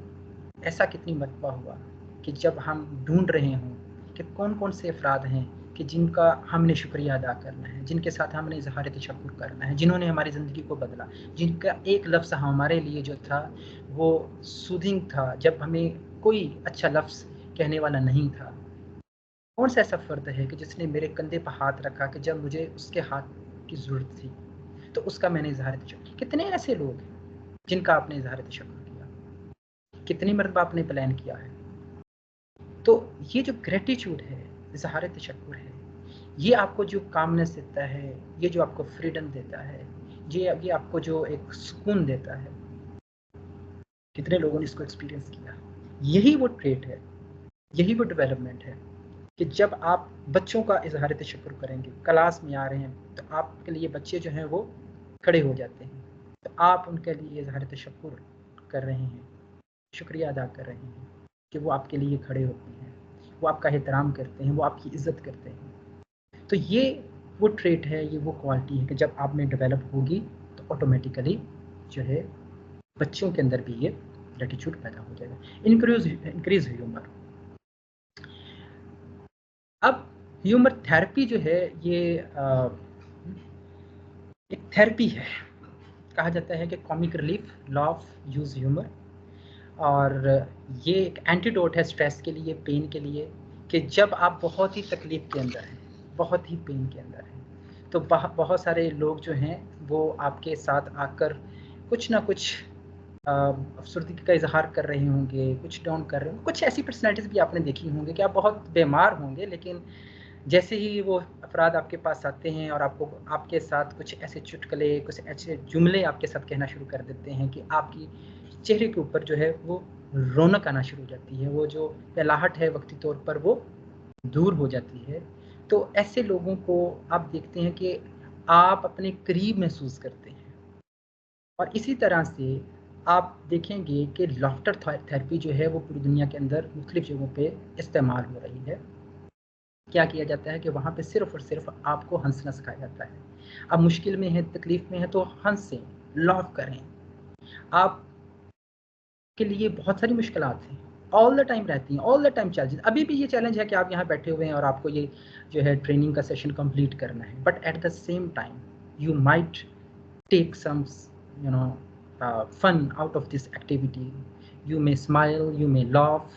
ऐसा कितनी मर्तबा हुआ कि जब हम ढूंढ रहे हों कि कौन-कौन से अफ़राद हैं कि जिनका हमने शुक्रिया अदा करना है, जिनके साथ हमने इज़हार तशक्कुर करना है, जिन्होंने हमारी ज़िंदगी को बदला, जिनका एक लफ्ज़ हमारे लिए जो था वो सूदिंग था, जब हमें कोई अच्छा लफ्ज़ कहने वाला नहीं था। कौन सा ऐसा फ़र्द है कि जिसने मेरे कंधे पर हाथ रखा कि जब मुझे उसके हाथ की ज़रूरत थी, तो उसका मैंने इज़हार तशक्कुर। कितने ऐसे लोग हैं जिनका आपने इज़हार तशक्कुर किया? कितनी मर्तबा आपने प्लान किया है? तो ये जो ग्रैटिट्यूड है, इज़हार तशक्कुर है, ये आपको जो कामनेस देता है, ये जो आपको फ्रीडम देता है, ये आपको जो एक सुकून देता है, कितने लोगों ने इसको एक्सपीरियंस किया? यही वो ट्रेट है, यही वो डेवलपमेंट है कि जब आप बच्चों का इज़हार तशक्कुर करेंगे, क्लास में आ रहे हैं तो आपके लिए बच्चे जो हैं वो खड़े हो जाते हैं, तो आप उनके लिए इज़हार तशक्कुर कर रहे हैं, शुक्रिया अदा कर रहे हैं कि वो आपके लिए खड़े होते हैं, वो आपका एहतराम करते हैं, वो आपकी इज़्ज़त करते हैं। तो ये वो ट्रेट है, ये वो क्वालिटी है कि जब आप में डेवलप होगी तो ऑटोमेटिकली जो है बच्चों के अंदर भी ये ग्रैटिट्यूड पैदा हो जाएगा। Increase humour. अब ह्यूमर थेरेपी जो है ये एक थेरेपी है। कहा जाता है कि comic relief, law of use humour, और ये एक एंटीडोट है स्ट्रेस के लिए, पेन के लिए, कि जब आप बहुत ही तकलीफ़ के अंदर हैं, बहुत ही पेन के अंदर हैं, तो बहुत सारे लोग जो हैं वो आपके साथ आकर कुछ ना कुछ अफ़सरदगी का इज़हार कर रहे होंगे, कुछ डाउन कर रहे होंगे। कुछ ऐसी पर्सनैलिटीज़ भी आपने देखी होंगी कि आप बहुत बीमार होंगे, लेकिन जैसे ही वो अफ़राद आपके पास आते हैं और आपको आपके साथ कुछ ऐसे चुटकुले, कुछ ऐसे जुमले आपके साथ कहना शुरू कर देते हैं कि आपकी चेहरे के ऊपर जो है वो रौनक आना शुरू हो जाती है, वो जो पहलाहट है वक़्ती तौर पर वो दूर हो जाती है। तो ऐसे लोगों को आप देखते हैं कि आप अपने करीब महसूस करते हैं। और इसी तरह से आप देखेंगे कि लाफ्टर थेरेपी जो है वो पूरी दुनिया के अंदर मुख्तलिफ जगहों पे इस्तेमाल हो रही है। क्या किया जाता है कि वहाँ पे सिर्फ और सिर्फ आपको हंसना सिखाया जाता है। आप मुश्किल में हैं, तकलीफ में हैं तो हंसें, लाफ करें। आप के लिए बहुत सारी मुश्किलात हैं, ऑल द टाइम रहती हैं, ऑल द टाइम चैलेंज। अभी भी ये चैलेंज है कि आप यहाँ बैठे हुए हैं और आपको ये जो है ट्रेनिंग का सेशन कंप्लीट करना है, but at the same time you might take some you know fun out of this activity. You may smile, you may laugh,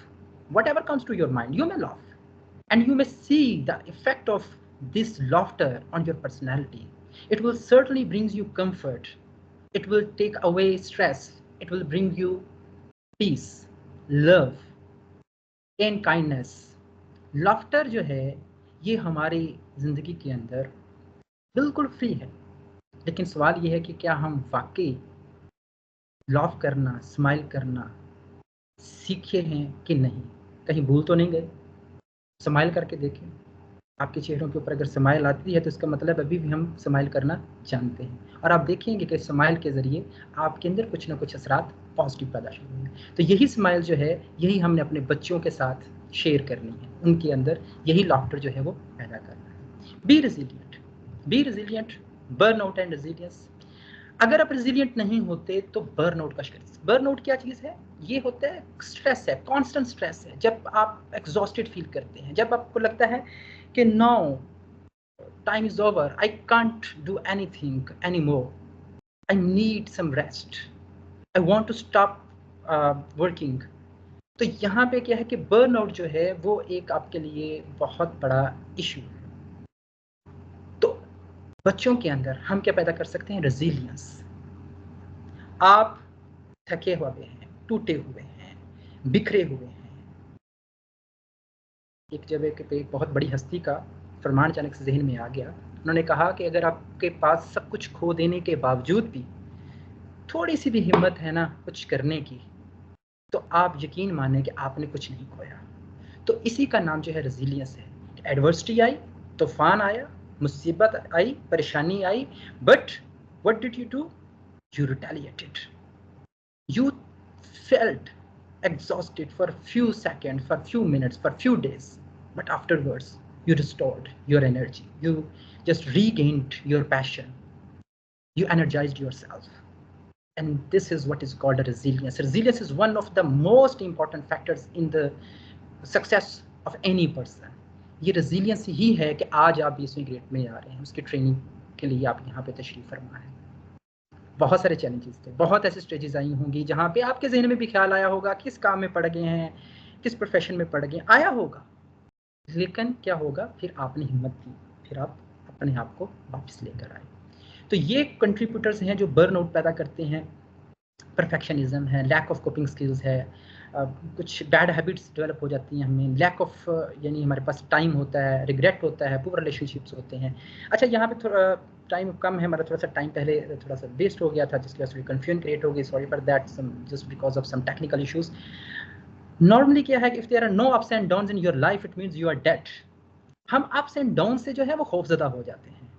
whatever comes to your mind, you may laugh, and you may see the effect of this laughter on your personality. It will certainly brings you comfort, it will take away stress, it will bring you peace, love and kindness. Laughter जो है ये हमारी जिंदगी के अंदर बिल्कुल free है, लेकिन सवाल ये है कि क्या हम वाकई लाफ करना, स्माइल करना सीखे हैं कि नहीं। कहीं भूल तो नहीं गए। स्माइल करके देखें, आपके चेहरों के ऊपर अगर स्माइल आती है तो इसका मतलब अभी भी हम स्माइल करना जानते हैं, और आप देखेंगे कि स्माइल के ज़रिए आपके अंदर कुछ ना कुछ असरात पॉजिटिव पैदा शुरू होंगे। तो यही स्माइल जो है यही हमने अपने बच्चों के साथ शेयर करनी है, उनके अंदर यही लाफ्टर जो है वो पैदा करना है। Be resilient, burn out and resilience. अगर आप रेजिलियंट नहीं होते तो बर्नआउट का स्ट्रेस। बर्नआउट क्या चीज़ है? ये होता है स्ट्रेस है, कांस्टेंट स्ट्रेस है। जब आप एग्जॉस्टेड फील करते हैं, जब आपको लगता है कि now time is over, I can't do anything any more, I need some rest, I want to stop working. तो यहाँ पे क्या है कि बर्नआउट जो है वो एक आपके लिए बहुत बड़ा इशू है। तो बच्चों के अंदर हम क्या पैदा कर सकते हैं? रेजिलियंस। आप थके हुए हैं, टूटे हुए हैं, बिखरे हुए हैं। एक जगह पे एक बहुत बड़ी हस्ती का फरमान अचानक से जहन में आ गया। उन्होंने कहा कि अगर आपके पास सब कुछ खो देने के बावजूद भी थोड़ी सी भी हिम्मत है ना कुछ करने की, तो आप यकीन माने कि आपने कुछ नहीं खोया। तो इसी का नाम जो है रेजिलियंस है। एडवर्सिटी आई, तूफान आया, मुसीबत आई, परेशानी आई, but what did you do? You retaliated. You felt exhausted for a few seconds, for a few minutes, for a few days, but afterwards you restored your energy. You just regained your passion. You energized yourself. And this is what is called a resilience. Resilience is one of the most important factors in the success of any person. ये resilience ही है कि आज आप 20वीं grade में आ रहे हैं, उसकी training के लिए आप यहाँ पे तशरीफ फरमा है। बहुत सारे चैलेंजेस थे, बहुत ऐसी स्टेजेस आई होंगी जहाँ पे आपके जहन में भी ख्याल आया होगा किस काम में पड़ गए हैं, किस प्रोफेशन में पड़ गए, आया होगा। लेकिन क्या होगा? फिर आपने हिम्मत की, फिर आप अपने आप को वापस लेकर आए। तो ये कंट्रीब्यूटर्स हैं जो बर्नआउट पैदा करते हैं। परफेक्शनिज्म है, लैक ऑफ कोपिंग स्किल्स है, कुछ बैड हैबिट्स डेवलप हो जाती हैं हमें, लैक ऑफ यानी हमारे पास टाइम होता है, रिग्रेट होता है, पुअर रिलेशनशिप्स होते हैं। अच्छा, यहाँ पे थोड़ा टाइम कम है हमारा, थोड़ा सा टाइम पहले थोड़ा सा वेस्ट हो गया था जिसकी वजह से कन्फ्यूजन क्रिएट हो गई। Sorry for that, just because of some technical issues. Normally क्या है कि if there are no ups and downs in your life, it means you are dead. हम अप्स एंड डाउन से जो है वो खौफजदा हो जाते हैं।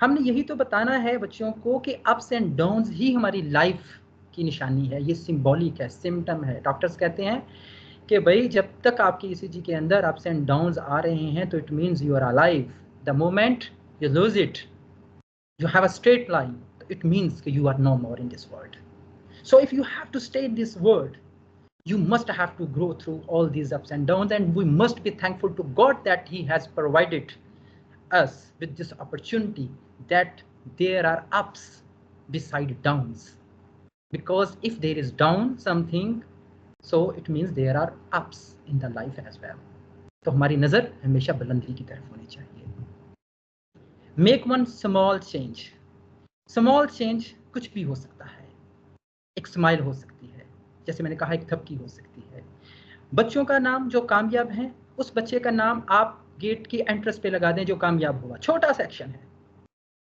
हमने यही तो बताना है बच्चों को कि अप्स एंड डाउन्स ही हमारी लाइफ की निशानी है, ये सिंबॉलिक है, सिम्टम है। डॉक्टर्स कहते हैं कि भाई जब तक आपकी ईसीजी के अंदर अप्स एंड डाउन्स आ रहे हैं तो it means you are alive. The moment you lose it, you have a straight line, it means that you are no more in this world. So if you have to stay in this world, you must have to grow through all these ups and downs, and we must be thankful to God that he has provided us with this opportunity, that there are ups beside downs. Because if there is down something, so it means there are ups in the life as well. तो हमारी नजर हमेशा बुलंदी की तरफ होनी चाहिए। Make one small change. Small change कुछ भी हो सकता है। एक स्माइल हो सकती है, जैसे मैंने कहा एक थपकी हो सकती है। बच्चों का नाम जो कामयाब हैं, उस बच्चे का नाम आप गेट की एंट्रेंस पे लगा दें जो कामयाब हुआ, छोटा सा एक्शन है।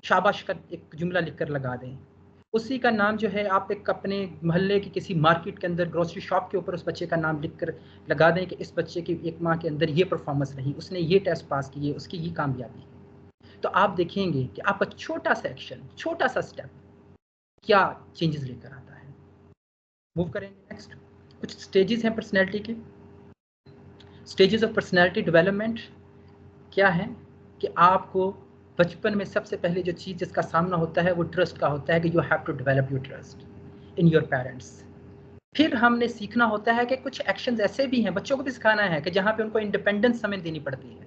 शाबाश का एक जुमला लिखकर लगा दें। उसी का नाम जो है आप एक अपने मोहल्ले की किसी मार्केट के अंदर ग्रोसरी शॉप के ऊपर उस बच्चे का नाम लिखकर लगा दें कि इस बच्चे की एक माह के अंदर ये परफॉर्मेंस रही, उसने ये टेस्ट पास किए, उसकी ये कामयाबी है। तो आप देखेंगे कि आपका छोटा सा एक्शन, छोटा सा स्टेप क्या चेंजेस लेकर आता है। मूव करेंगे नेक्स्ट। कुछ स्टेजेस हैं पर्सनैलिटी के। स्टेजेस ऑफ पर्सनैलिटी डेवलपमेंट क्या है कि आपको बचपन में सबसे पहले जो चीज़ जिसका सामना होता है वो ट्रस्ट का होता है कि you have to develop your trust in your parents. फिर हमने सीखना होता है कि कुछ एक्शंस ऐसे भी हैं, बच्चों को भी सिखाना है कि जहाँ पे उनको इंडिपेंडेंस हमें देनी पड़ती है,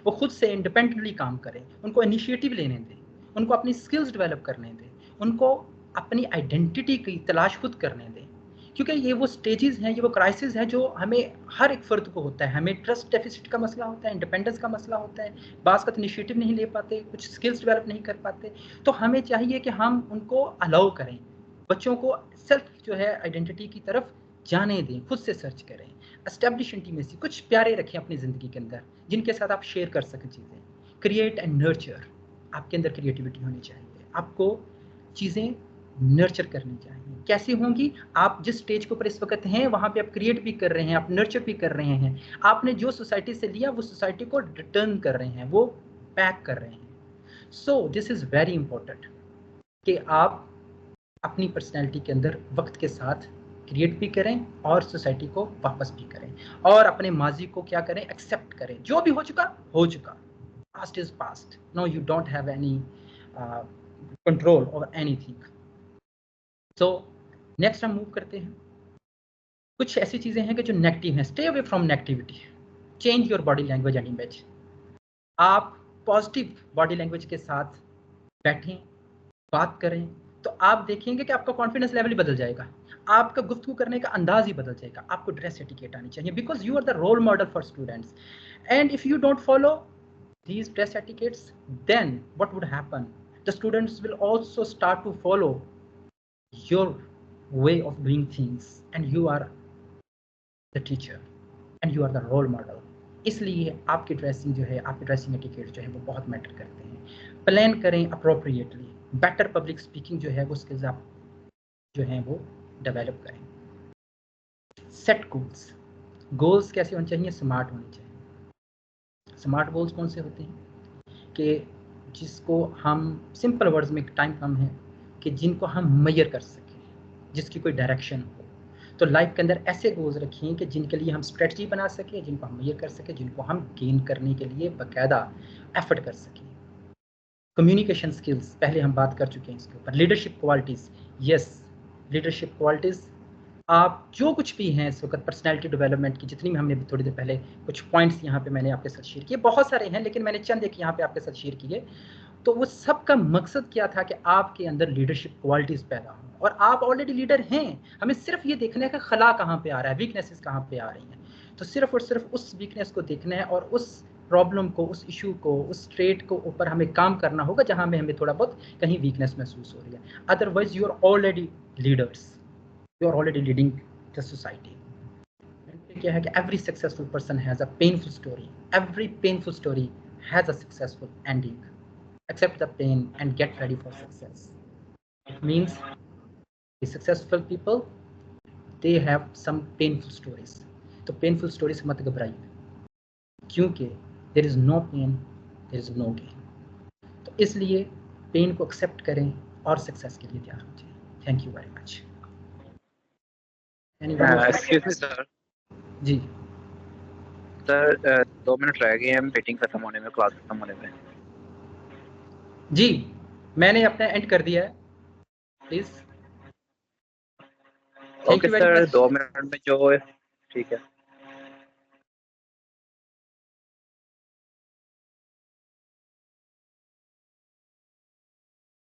वो खुद से इंडिपेंडेंटली काम करें, उनको इनिशिएटिव लेने दें, उनको अपनी स्किल्स डेवलप करने दें, उनको अपनी आइडेंटिटी की तलाश खुद करने दें। क्योंकि ये वो स्टेजेस हैं, ये वो क्राइसिस है जो हमें हर एक फर्द को होता है। हमें ट्रस्ट डेफिसिट का मसला होता है, इंडिपेंडेंस का मसला होता है, बास का इनिशिएटिव नहीं ले पाते, कुछ स्किल्स डेवलप नहीं कर पाते। तो हमें चाहिए कि हम उनको अलाउ करें, बच्चों को सेल्फ जो है आइडेंटिटी की तरफ जाने दें, खुद से सर्च करें, एस्टेब्लिश इंटीमेसी, कुछ प्यारे रखें अपनी ज़िंदगी के अंदर जिनके साथ आप शेयर कर सकें चीज़ें। क्रिएट एंड नर्चर, आपके अंदर क्रिएटिविटी होनी चाहिए, आपको चीज़ें नर्चर करनी चाहिए। कैसी होंगी? आप जिस स्टेज के ऊपर इस वक्त हैं वहाँ पे आप क्रिएट भी कर रहे हैं, आप नर्चर भी कर रहे हैं, आपने जो सोसाइटी से लिया वो सोसाइटी को रिटर्न कर रहे हैं, वो पैक कर रहे हैं। So this is very important कि आप अपनी पर्सनैलिटी के अंदर वक्त के साथ क्रिएट भी करें और सोसाइटी को वापस भी करें, और अपने माजी को क्या करें, एक्सेप्ट करें। जो भी हो चुका हो चुका, past is past, no you don't have any control over anything. So next हम मूव करते हैं। कुछ ऐसी चीजें हैं कि जो नेगेटिव हैं। Stay away from negativity, change your body language and image. आप पॉजिटिव बॉडी लैंग्वेज के साथ बैठें, बात करें, तो आप देखेंगे कि आपका कॉन्फिडेंस लेवल ही बदल जाएगा, आपका गुफ्तगू करने का अंदाज ही बदल जाएगा। आपको ड्रेस एटिकेट आनी चाहिए, because you are the role model for students, and if you don't follow these dress etiquettes, then what would happen? The students will also start to follow your way of doing things, and you are the teacher and you are the role model. इसलिए आपकी dressing जो है, आपके dressing etiquette जो है वो बहुत matter करते हैं। प्लान करें अप्रोप्रिएटली, बेटर पब्लिक स्पीकिंग जो है वो स्किल्स आप जो हैं वो डेवलप करें। सेट गोल्स, गोल्स कैसे होने चाहिए? स्मार्ट होने चाहिए। स्मार्ट गोल्स कौन से होते हैं कि जिसको हम सिंपल वर्ड्स में, टाइम कम है, कि जिनको हम मेजर कर सकें, जिसकी कोई डायरेक्शन हो। तो लाइफ के अंदर ऐसे गोल्स रखिए कि जिनके लिए हम स्ट्रेटजी बना सकें, जिनको हम मेजर कर सकें, जिनको हम गेन करने के लिए बाकायदा एफर्ट कर सकें। कम्युनिकेशन स्किल्स पहले हम बात कर चुके हैं इसके ऊपर। Leadership qualities, yes, leadership qualities आप जो कुछ भी हैं इस वक्त पर्सनैलिटी डेवलपमेंट की, जितनी भी हमने थोड़ी देर पहले कुछ पॉइंट्स यहाँ पे मैंने आपके साथ शेयर किए, बहुत सारे हैं लेकिन मैंने चंद एक यहाँ पे आपके साथ शेयर किए। तो वो सब का मकसद क्या था कि आपके अंदर लीडरशिप क्वालिटीज़ पैदा हों, और आप ऑलरेडी लीडर हैं। हमें सिर्फ ये देखना है कि खला कहाँ पे आ रहा है, वीकनेसेस कहाँ पे आ रही हैं। तो सिर्फ और सिर्फ उस वीकनेस को देखना है और उस प्रॉब्लम को, उस इशू को, उस ट्रेट को ऊपर हमें काम करना होगा जहाँ में हमें थोड़ा बहुत कहीं वीकनेस महसूस हो रही है। Otherwise you are already leaders, you are already leading the society. क्या है कि every successful person has a painful story. Every painful story has a successful ending. Accept the pain and get ready for success. It means the successful people, they have some painful stories. तो painful stories मत घबराइए, क्योंकि there is no pain, there is no gain. तो इसलिए pen को accept करें और success के लिए तैयार हो जाएं। Thank you very much. Excuse me sir. जी सर 2 मिनट रह गए हैं मीटिंग खत्म होने में, क्लास खत्म होने में। जी मैंने अपना एंड कर दिया है, प्लीज। ओके सर, 2 मिनट में जो, ठीक है।